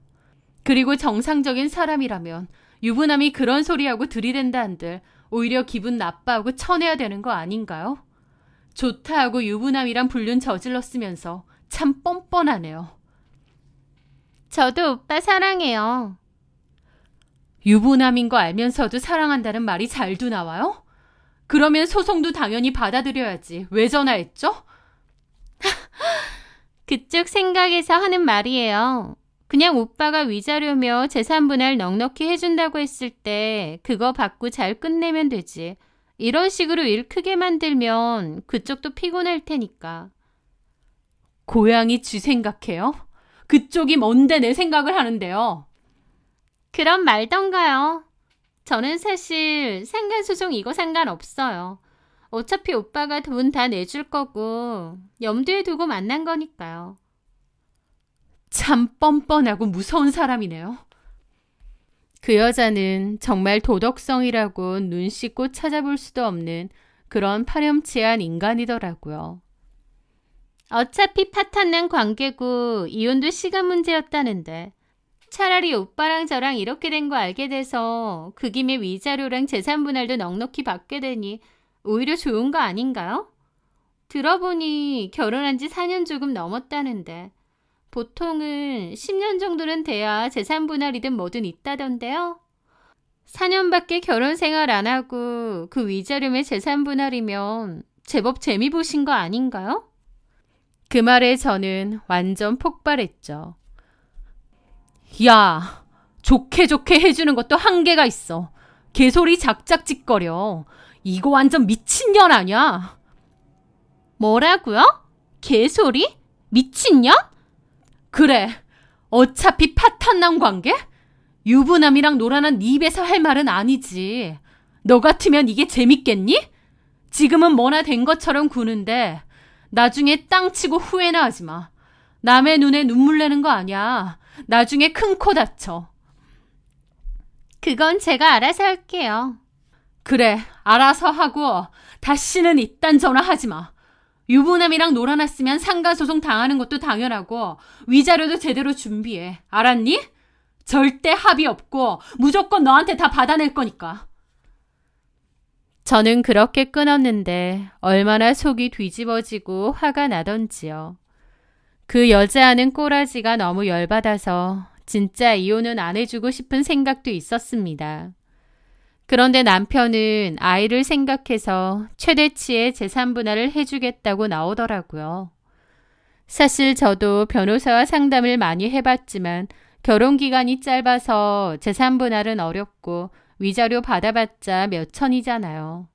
그리고 정상적인 사람이라면 유부남이 그런 소리하고 들이댄다 한들 오히려 기분 나빠하고 쳐내야 되는 거 아닌가요? 좋다 하고 유부남이란 불륜 저질렀으면서 참 뻔뻔하네요. 저도 오빠 사랑해요. 유부남인 거 알면서도 사랑한다는 말이 잘도 나와요? 그러면 소송도 당연히 받아들여야지. 왜 전화했죠? 그쪽 생각에서 하는 말이에요. 그냥 오빠가 위자료며 재산분할 넉넉히 해준다고 했을 때 그거 받고 잘 끝내면 되지. 이런 식으로 일 크게 만들면 그쪽도 피곤할 테니까. 고양이 쥐 생각해요? 그쪽이 뭔데 내 생각을 하는데요. 그럼 말던가요. 저는 사실 상간소송 이거 상관없어요. 어차피 오빠가 돈 다 내줄 거고 염두에 두고 만난 거니까요. 참 뻔뻔하고 무서운 사람이네요. 그 여자는 정말 도덕성이라고 눈 씻고 찾아볼 수도 없는 그런 파렴치한 인간이더라고요. 어차피 파탄난 관계고 이혼도 시간 문제였다는데 차라리 오빠랑 저랑 이렇게 된 거 알게 돼서 그 김에 위자료랑 재산분할도 넉넉히 받게 되니 오히려 좋은 거 아닌가요? 들어보니 결혼한 지 4년 조금 넘었다는데 보통은 10년 정도는 돼야 재산분할이든 뭐든 있다던데요. 4년밖에 결혼 생활 안 하고 그 위자료의 재산분할이면 제법 재미 보신 거 아닌가요? 그 말에 저는 완전 폭발했죠. 야, 좋게 해주는 것도 한계가 있어. 개소리 작작짓거려. 이거 완전 미친년 아니야? 뭐라고요? 개소리? 미친년? 그래. 어차피 파탄난 관계? 유부남이랑 놀아난 네 입에서 할 말은 아니지. 너 같으면 이게 재밌겠니? 지금은 뭐나 된 것처럼 구는데 나중에 땅 치고 후회나 하지 마. 남의 눈에 눈물 내는 거 아니야. 나중에 큰 코 다쳐. 그건 제가 알아서 할게요. 그래, 알아서 하고 다시는 이딴 전화하지 마. 유부남이랑 놀아놨으면 상가소송 당하는 것도 당연하고 위자료도 제대로 준비해. 알았니? 절대 합의 없고 무조건 너한테 다 받아낼 거니까. 저는 그렇게 끊었는데 얼마나 속이 뒤집어지고 화가 나던지요. 그 여자아는 꼬라지가 너무 열받아서 진짜 이혼은 안 해주고 싶은 생각도 있었습니다. 그런데 남편은 아이를 생각해서 최대치의 재산분할을 해주겠다고 나오더라고요. 사실 저도 변호사와 상담을 많이 해봤지만 결혼기간이 짧아서 재산분할은 어렵고 위자료 받아봤자 몇 천이잖아요.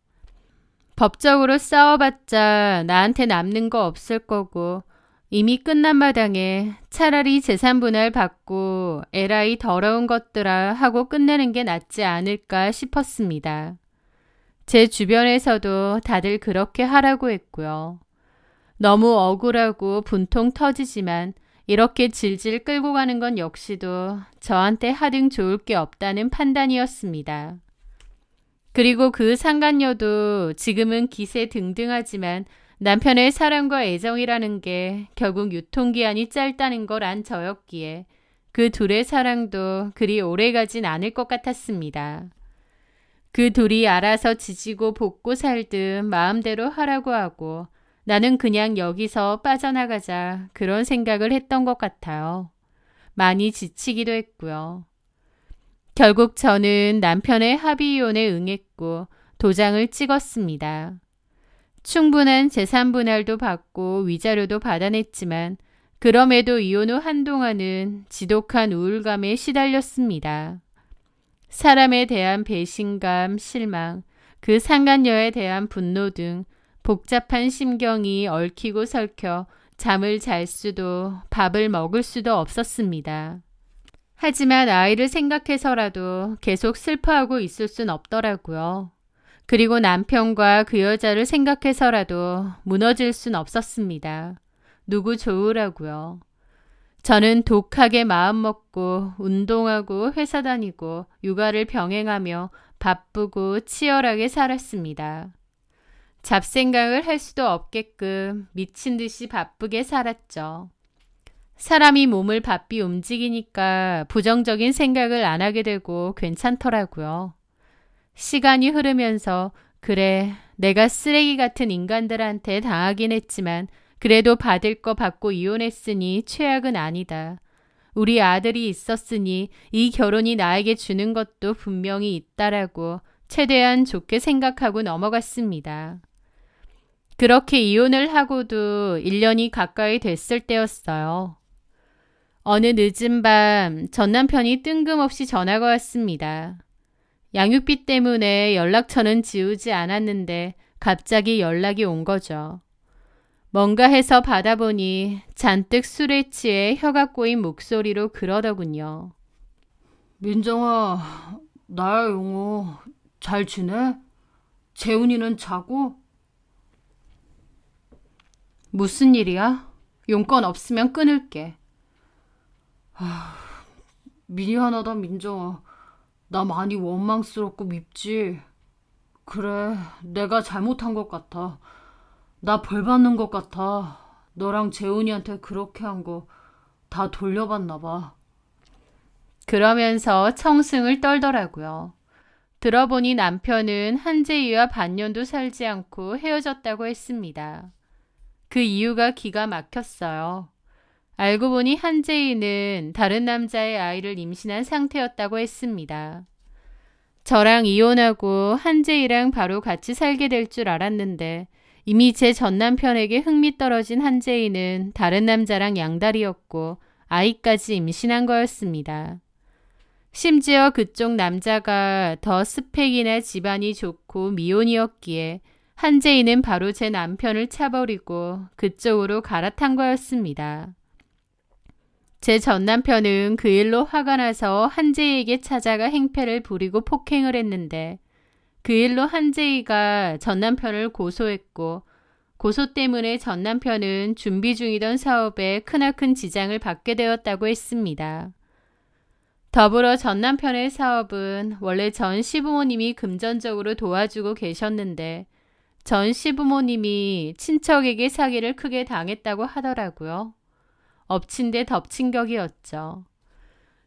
법적으로 싸워봤자 나한테 남는 거 없을 거고 이미 끝난 마당에 차라리 재산분할 받고 에라이 더러운 것들아 하고 끝내는 게 낫지 않을까 싶었습니다. 제 주변에서도 다들 그렇게 하라고 했고요. 너무 억울하고 분통 터지지만 이렇게 질질 끌고 가는 건 역시도 저한테 하등 좋을 게 없다는 판단이었습니다. 그리고 그 상간녀도 지금은 기세 등등하지만 남편의 사랑과 애정이라는 게 결국 유통기한이 짧다는 걸 안 저였기에 그 둘의 사랑도 그리 오래가진 않을 것 같았습니다. 그 둘이 알아서 지지고 볶고 살듯 마음대로 하라고 하고 나는 그냥 여기서 빠져나가자 그런 생각을 했던 것 같아요. 많이 지치기도 했고요. 결국 저는 남편의 합의이혼에 응했고 도장을 찍었습니다. 충분한 재산분할도 받고 위자료도 받아냈지만 그럼에도 이혼 후 한동안은 지독한 우울감에 시달렸습니다. 사람에 대한 배신감, 실망, 그 상간녀에 대한 분노 등 복잡한 심경이 얽히고 설켜 잠을 잘 수도 밥을 먹을 수도 없었습니다. 하지만 아이를 생각해서라도 계속 슬퍼하고 있을 순 없더라고요. 그리고 남편과 그 여자를 생각해서라도 무너질 순 없었습니다. 누구 좋으라고요. 저는 독하게 마음먹고 운동하고 회사 다니고 육아를 병행하며 바쁘고 치열하게 살았습니다. 잡생각을 할 수도 없게끔 미친 듯이 바쁘게 살았죠. 사람이 몸을 바삐 움직이니까 부정적인 생각을 안 하게 되고 괜찮더라고요. 시간이 흐르면서 그래, 내가 쓰레기 같은 인간들한테 당하긴 했지만 그래도 받을 거 받고 이혼했으니 최악은 아니다. 우리 아들이 있었으니 이 결혼이 나에게 주는 것도 분명히 있다라고 최대한 좋게 생각하고 넘어갔습니다. 그렇게 이혼을 하고도 1년이 가까이 됐을 때였어요. 어느 늦은 밤 전 남편이 뜬금없이 전화가 왔습니다. 양육비 때문에 연락처는 지우지 않았는데 갑자기 연락이 온 거죠. 뭔가 해서 받아보니 잔뜩 술에 취해 혀가 꼬인 목소리로 그러더군요. 민정아, 나야 용호. 잘 지내? 재훈이는 자고? 무슨 일이야? 용건 없으면 끊을게. 미안하다, 민정아. 나 많이 원망스럽고 밉지? 그래, 내가 잘못한 것 같아. 나 벌 받는 것 같아. 너랑 재훈이한테 그렇게 한 거 다 돌려받나 봐. 그러면서 청승을 떨더라고요. 들어보니 남편은 한재희와 반년도 살지 않고 헤어졌다고 했습니다. 그 이유가 기가 막혔어요. 알고 보니 한재희는 다른 남자의 아이를 임신한 상태였다고 했습니다. 저랑 이혼하고 한재희랑 바로 같이 살게 될 줄 알았는데 이미 제 전 남편에게 흥미 떨어진 한재희는 다른 남자랑 양다리였고 아이까지 임신한 거였습니다. 심지어 그쪽 남자가 더 스펙이나 집안이 좋고 미혼이었기에 한재희는 바로 제 남편을 차버리고 그쪽으로 갈아탄 거였습니다. 제 전 남편은 그 일로 화가 나서 한재희에게 찾아가 행패를 부리고 폭행을 했는데 그 일로 한재희가 전 남편을 고소했고 고소 때문에 전 남편은 준비 중이던 사업에 크나큰 지장을 받게 되었다고 했습니다. 더불어 전 남편의 사업은 원래 전 시부모님이 금전적으로 도와주고 계셨는데 전 시부모님이 친척에게 사기를 크게 당했다고 하더라고요. 엎친 데 덮친 격이었죠.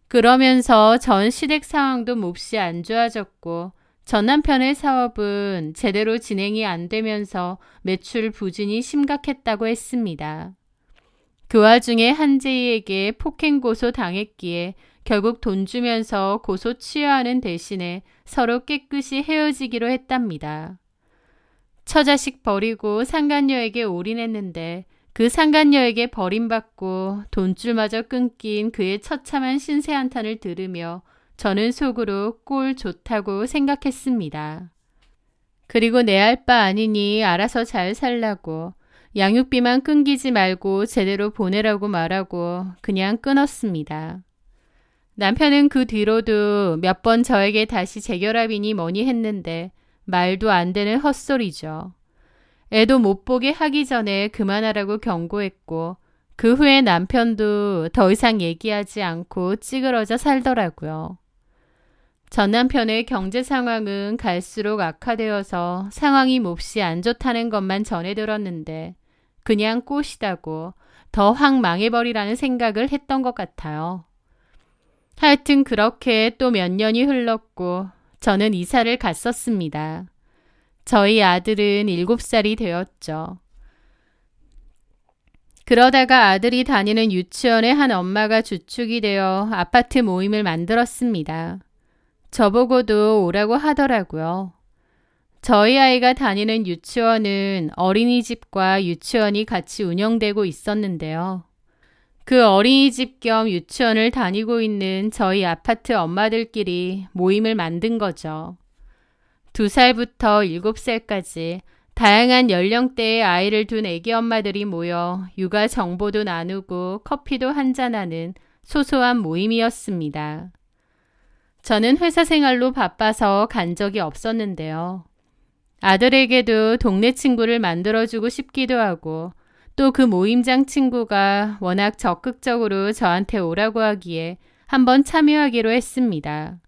그러면서 전 시댁 상황도 몹시 안 좋아졌고 전 남편의 사업은 제대로 진행이 안 되면서 매출 부진이 심각했다고 했습니다. 그 와중에 한재희에게 폭행 고소 당했기에 결국 돈 주면서 고소 취하하는 대신에 서로 깨끗이 헤어지기로 했답니다. 처자식 버리고 상간녀에게 올인했는데 그 상간녀에게 버림받고 돈줄마저 끊긴 그의 처참한 신세 한탄을 들으며 저는 속으로 꼴 좋다고 생각했습니다. 그리고 내 알 바 아니니 알아서 잘 살라고 양육비만 끊기지 말고 제대로 보내라고 말하고 그냥 끊었습니다. 남편은 그 뒤로도 몇 번 저에게 다시 재결합이니 뭐니 했는데 말도 안 되는 헛소리죠. 애도 못 보게 하기 전에 그만하라고 경고했고 그 후에 남편도 더 이상 얘기하지 않고 찌그러져 살더라고요. 전 남편의 경제 상황은 갈수록 악화되어서 상황이 몹시 안 좋다는 것만 전해 들었는데 그냥 꼬시다고 더 확 망해버리라는 생각을 했던 것 같아요. 하여튼 그렇게 또 몇 년이 흘렀고 저는 이사를 갔었습니다. 저희 아들은 7살이 되었죠. 그러다가 아들이 다니는 유치원에 한 엄마가 주축이 되어 아파트 모임을 만들었습니다. 저보고도 오라고 하더라고요. 저희 아이가 다니는 유치원은 어린이집과 유치원이 같이 운영되고 있었는데요. 그 어린이집 겸 유치원을 다니고 있는 저희 아파트 엄마들끼리 모임을 만든 거죠. 2살부터 7살까지 다양한 연령대의 아이를 둔 애기 엄마들이 모여 육아 정보도 나누고 커피도 한잔하는 소소한 모임이었습니다. 저는 회사 생활로 바빠서 간 적이 없었는데요. 아들에게도 동네 친구를 만들어주고 싶기도 하고 또 그 모임장 친구가 워낙 적극적으로 저한테 오라고 하기에 한번 참여하기로 했습니다.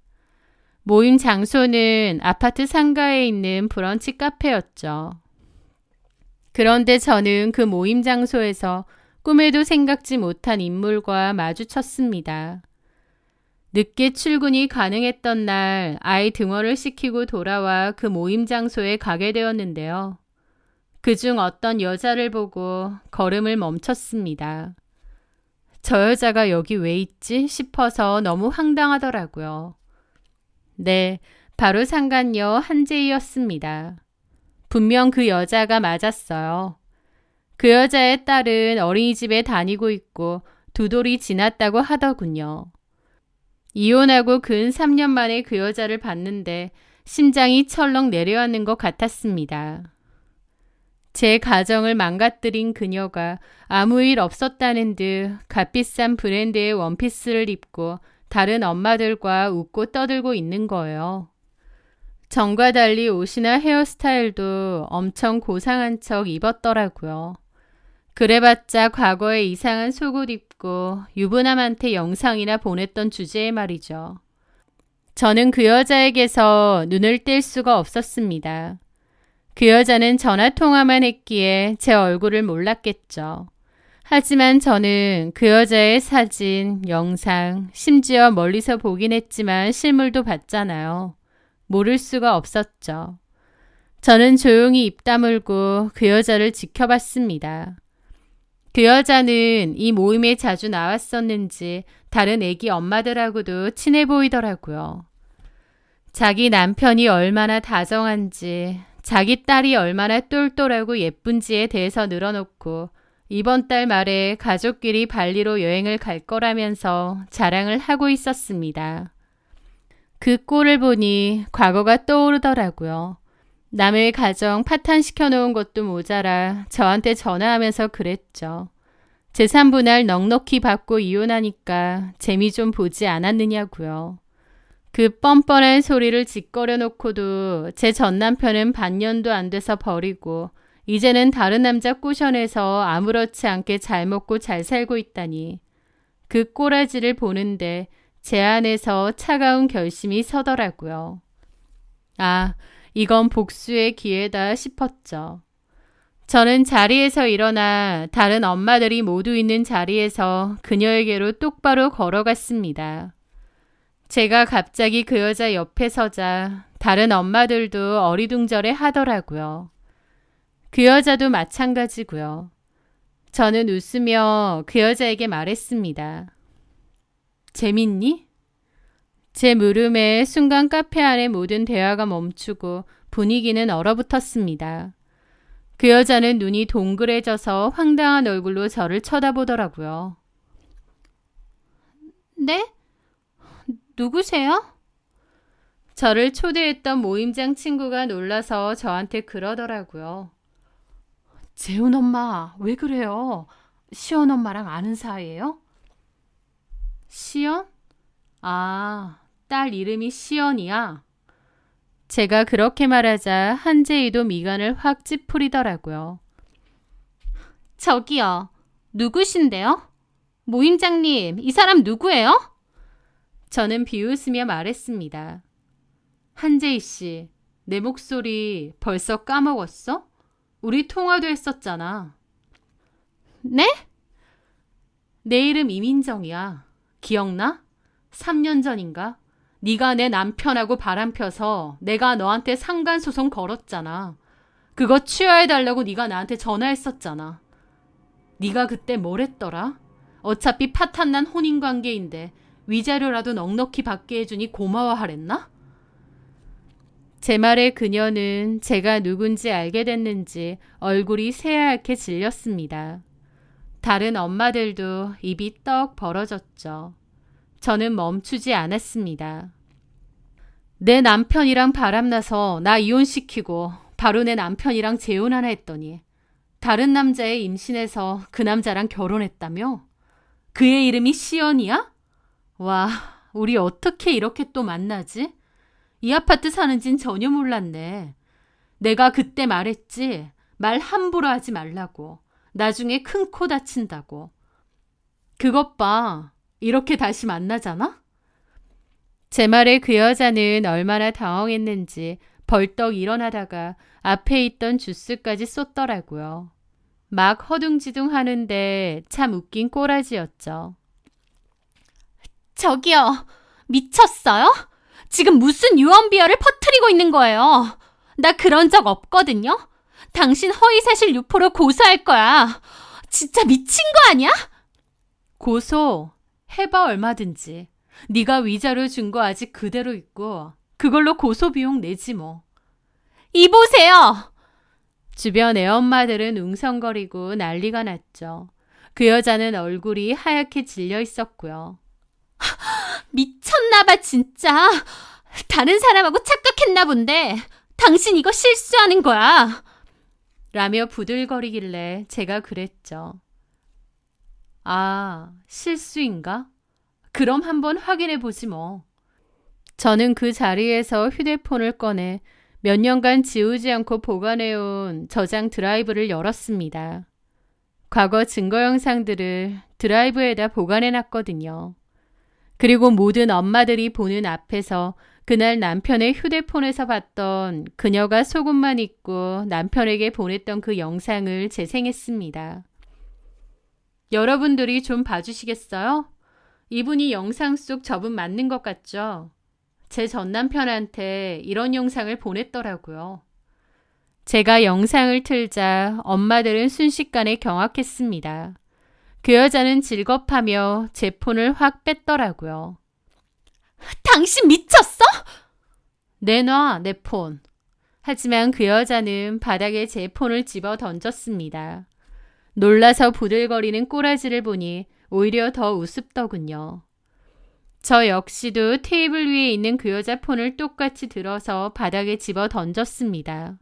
모임 장소는 아파트 상가에 있는 브런치 카페였죠. 그런데 저는 그 모임 장소에서 꿈에도 생각지 못한 인물과 마주쳤습니다. 늦게 출근이 가능했던 날 아이 등원을 시키고 돌아와 그 모임 장소에 가게 되었는데요. 그중 어떤 여자를 보고 걸음을 멈췄습니다. 저 여자가 여기 왜 있지 싶어서 너무 황당하더라고요. 네, 바로 상간녀 한재희였습니다. 분명 그 여자가 맞았어요. 그 여자의 딸은 어린이집에 다니고 있고 두 돌이 지났다고 하더군요. 이혼하고 근 3년 만에 그 여자를 봤는데 심장이 철렁 내려앉는 것 같았습니다. 제 가정을 망가뜨린 그녀가 아무 일 없었다는 듯 값비싼 브랜드의 원피스를 입고 다른 엄마들과 웃고 떠들고 있는 거예요. 전과 달리 옷이나 헤어스타일도 엄청 고상한 척 입었더라고요. 그래봤자 과거에 이상한 속옷 입고 유부남한테 영상이나 보냈던 주제에 말이죠. 저는 그 여자에게서 눈을 뗄 수가 없었습니다. 그 여자는 전화통화만 했기에 제 얼굴을 몰랐겠죠. 하지만 저는 그 여자의 사진, 영상, 심지어 멀리서 보긴 했지만 실물도 봤잖아요. 모를 수가 없었죠. 저는 조용히 입 다물고 그 여자를 지켜봤습니다. 그 여자는 이 모임에 자주 나왔었는지 다른 애기 엄마들하고도 친해 보이더라고요. 자기 남편이 얼마나 다정한지, 자기 딸이 얼마나 똘똘하고 예쁜지에 대해서 늘어놓고 이번 달 말에 가족끼리 발리로 여행을 갈 거라면서 자랑을 하고 있었습니다. 그 꼴을 보니 과거가 떠오르더라고요. 남의 가정 파탄시켜 놓은 것도 모자라 저한테 전화하면서 그랬죠. 재산분할 넉넉히 받고 이혼하니까 재미 좀 보지 않았느냐고요. 그 뻔뻔한 소리를 짓거려 놓고도 제 전남편은 반년도 안 돼서 버리고 이제는 다른 남자 꼬셔내서 아무렇지 않게 잘 먹고 잘 살고 있다니. 그 꼬라지를 보는데 제 안에서 차가운 결심이 서더라고요. 아, 이건 복수의 기회다 싶었죠. 저는 자리에서 일어나 다른 엄마들이 모두 있는 자리에서 그녀에게로 똑바로 걸어갔습니다. 제가 갑자기 그 여자 옆에 서자 다른 엄마들도 어리둥절해 하더라고요. 그 여자도 마찬가지고요. 저는 웃으며 그 여자에게 말했습니다. 재밌니? 제 물음에 순간 카페 안의 모든 대화가 멈추고 분위기는 얼어붙었습니다. 그 여자는 눈이 동그래져서 황당한 얼굴로 저를 쳐다보더라고요. 네? 누구세요? 저를 초대했던 모임장 친구가 놀라서 저한테 그러더라고요. 재훈 엄마, 왜 그래요? 시연 엄마랑 아는 사이예요? 시연? 아, 딸 이름이 시연이야. 제가 그렇게 말하자 한재희도 미간을 확 찌푸리더라고요. 저기요, 누구신데요? 모임장님, 이 사람 누구예요? 저는 비웃으며 말했습니다. 한재희 씨, 내 목소리 벌써 까먹었어? 우리 통화도 했었잖아. 네? 내 이름 이민정이야. 기억나? 3년 전인가? 네가 내 남편하고 바람펴서 내가 너한테 상간소송 걸었잖아. 그거 취하해달라고 네가 나한테 전화했었잖아. 네가 그때 뭘 했더라? 어차피 파탄난 혼인관계인데 위자료라도 넉넉히 받게 해주니 고마워하랬나? 제 말에 그녀는 제가 누군지 알게 됐는지 얼굴이 새하얗게 질렸습니다. 다른 엄마들도 입이 떡 벌어졌죠. 저는 멈추지 않았습니다. 내 남편이랑 바람나서 나 이혼시키고 바로 내 남편이랑 재혼하나 했더니 다른 남자애 임신해서 그 남자랑 결혼했다며? 그의 이름이 시연이야? 와, 우리 어떻게 이렇게 또 만나지? 이 아파트 사는진 전혀 몰랐네. 내가 그때 말했지. 말 함부로 하지 말라고. 나중에 큰 코 다친다고. 그것 봐. 이렇게 다시 만나잖아? 제 말에 그 여자는 얼마나 당황했는지 벌떡 일어나다가 앞에 있던 주스까지 쏟더라고요. 막 허둥지둥 하는데 참 웃긴 꼬라지였죠. 저기요, 미쳤어요? 지금 무슨 유언비어를 퍼뜨리고 있는 거예요? 나 그런 적 없거든요? 당신 허위사실 유포로 고소할 거야. 진짜 미친 거 아니야? 고소 해봐 얼마든지. 네가 위자료 준 거 아직 그대로 있고 그걸로 고소 비용 내지 뭐. 이보세요. 주변 애엄마들은 웅성거리고 난리가 났죠. 그 여자는 얼굴이 하얗게 질려 있었고요. 미쳤나봐 진짜. 다른 사람하고 착각했나 본데 당신 이거 실수하는 거야. 라며 부들거리길래 제가 그랬죠. 아, 실수인가? 그럼 한번 확인해 보지 뭐. 저는 그 자리에서 휴대폰을 꺼내 몇 년간 지우지 않고 보관해온 저장 드라이브를 열었습니다. 과거 증거 영상들을 드라이브에다 보관해놨거든요. 그리고 모든 엄마들이 보는 앞에서 그날 남편의 휴대폰에서 봤던 그녀가 속옷만 입고 남편에게 보냈던 그 영상을 재생했습니다. 여러분들이 좀 봐주시겠어요? 이분이 영상 속 저분 맞는 것 같죠? 제 전남편한테 이런 영상을 보냈더라고요. 제가 영상을 틀자 엄마들은 순식간에 경악했습니다. 그 여자는 질겁하며 제 폰을 확 뺐더라고요. 당신 미쳤어? 내놔, 내 폰. 하지만 그 여자는 바닥에 제 폰을 집어 던졌습니다. 놀라서 부들거리는 꼬라지를 보니 오히려 더 우습더군요. 저 역시도 테이블 위에 있는 그 여자 폰을 똑같이 들어서 바닥에 집어 던졌습니다.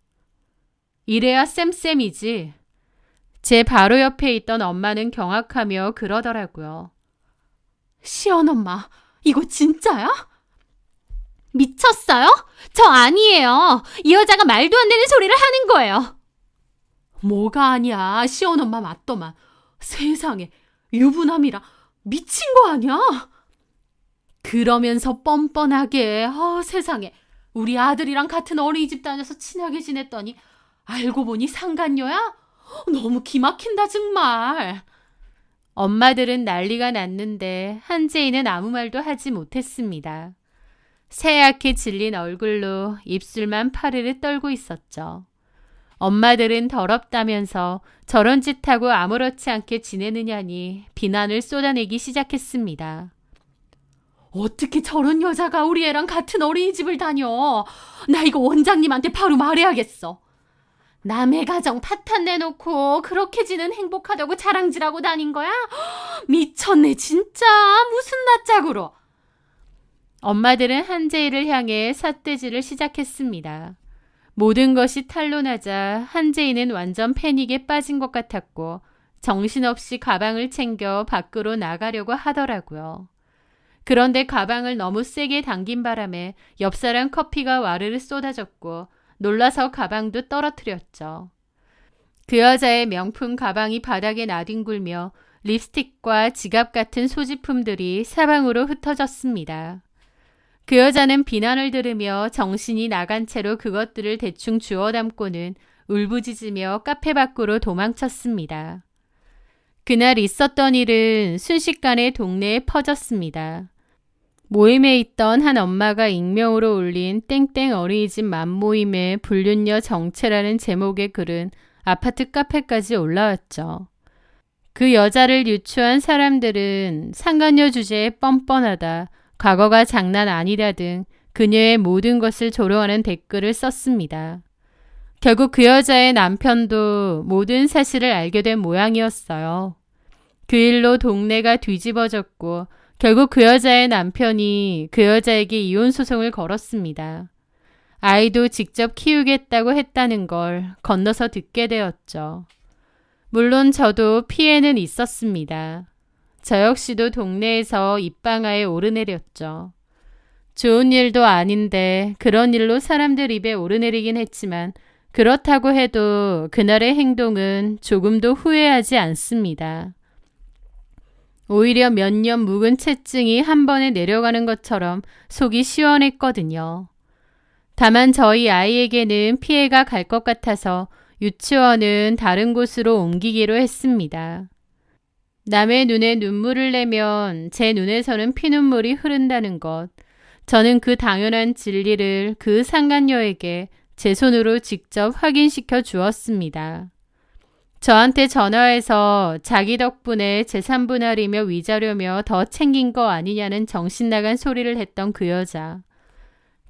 이래야 쌤쌤이지. 제 바로 옆에 있던 엄마는 경악하며 그러더라고요. 시언엄마, 이거 진짜야? 미쳤어요? 저 아니에요. 이 여자가 말도 안 되는 소리를 하는 거예요. 뭐가 아니야. 시언엄마 맞더만. 세상에, 유부남이라 미친 거 아니야? 그러면서 뻔뻔하게 세상에 우리 아들이랑 같은 어린이집 다녀서 친하게 지냈더니 알고 보니 상간녀야? 너무 기막힌다 정말. 엄마들은 난리가 났는데 한재이는 아무 말도 하지 못했습니다. 새하얗게 질린 얼굴로 입술만 파르르 떨고 있었죠. 엄마들은 더럽다면서 저런 짓하고 아무렇지 않게 지내느냐니 비난을 쏟아내기 시작했습니다. 어떻게 저런 여자가 우리 애랑 같은 어린이집을 다녀? 나 이거 원장님한테 바로 말해야겠어. 남의 가정 파탄 내놓고 그렇게 지는 행복하다고 자랑질하고 다닌 거야? 미쳤네 진짜. 무슨 낯짝으로. 엄마들은 한재이를 향해 삿대질을 시작했습니다. 모든 것이 탄로나자 한재이는 완전 패닉에 빠진 것 같았고 정신없이 가방을 챙겨 밖으로 나가려고 하더라고요. 그런데 가방을 너무 세게 당긴 바람에 옆사람 커피가 와르르 쏟아졌고 놀라서 가방도 떨어뜨렸죠. 그 여자의 명품 가방이 바닥에 나뒹굴며 립스틱과 지갑 같은 소지품들이 사방으로 흩어졌습니다. 그 여자는 비난을 들으며 정신이 나간 채로 그것들을 대충 주워 담고는 울부짖으며 카페 밖으로 도망쳤습니다. 그날 있었던 일은 순식간에 동네에 퍼졌습니다. 모임에 있던 한 엄마가 익명으로 올린 땡땡 어린이집 맘모임의 불륜녀 정체라는 제목의 글은 아파트 카페까지 올라왔죠. 그 여자를 유추한 사람들은 상간녀 주제에 뻔뻔하다, 과거가 장난 아니다 등 그녀의 모든 것을 조롱하는 댓글을 썼습니다. 결국 그 여자의 남편도 모든 사실을 알게 된 모양이었어요. 그 일로 동네가 뒤집어졌고 결국 그 여자의 남편이 그 여자에게 이혼 소송을 걸었습니다. 아이도 직접 키우겠다고 했다는 걸 건너서 듣게 되었죠. 물론 저도 피해는 있었습니다. 저 역시도 동네에서 입방아에 오르내렸죠. 좋은 일도 아닌데 그런 일로 사람들 입에 오르내리긴 했지만 그렇다고 해도 그날의 행동은 조금도 후회하지 않습니다. 오히려 몇 년 묵은 채증이 한 번에 내려가는 것처럼 속이 시원했거든요. 다만 저희 아이에게는 피해가 갈 것 같아서 유치원은 다른 곳으로 옮기기로 했습니다. 남의 눈에 눈물을 내면 제 눈에서는 피눈물이 흐른다는 것. 저는 그 당연한 진리를 그 상간녀에게 제 손으로 직접 확인시켜 주었습니다. 저한테 전화해서 자기 덕분에 재산 분할이며 위자료며 더 챙긴 거 아니냐는 정신나간 소리를 했던 그 여자.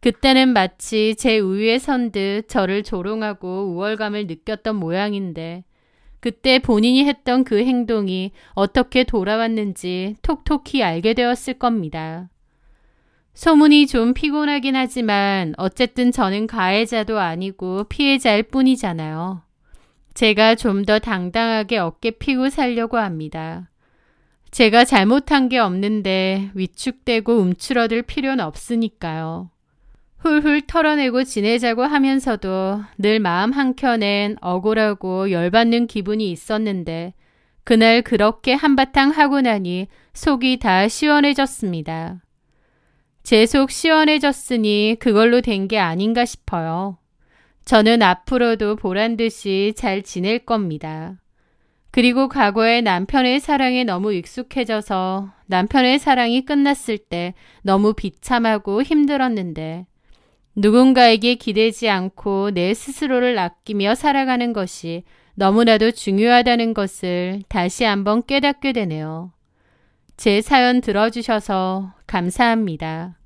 그때는 마치 제 우위에 선 듯 저를 조롱하고 우월감을 느꼈던 모양인데 그때 본인이 했던 그 행동이 어떻게 돌아왔는지 톡톡히 알게 되었을 겁니다. 소문이 좀 피곤하긴 하지만 어쨌든 저는 가해자도 아니고 피해자일 뿐이잖아요. 제가 좀 더 당당하게 어깨 피고 살려고 합니다. 제가 잘못한 게 없는데 위축되고 움츠러들 필요는 없으니까요. 훌훌 털어내고 지내자고 하면서도 늘 마음 한켠엔 억울하고 열받는 기분이 있었는데 그날 그렇게 한바탕 하고 나니 속이 다 시원해졌습니다. 제 속 시원해졌으니 그걸로 된 게 아닌가 싶어요. 저는 앞으로도 보란 듯이 잘 지낼 겁니다. 그리고 과거에 남편의 사랑에 너무 익숙해져서 남편의 사랑이 끝났을 때 너무 비참하고 힘들었는데 누군가에게 기대지 않고 내 스스로를 아끼며 살아가는 것이 너무나도 중요하다는 것을 다시 한번 깨닫게 되네요. 제 사연 들어주셔서 감사합니다.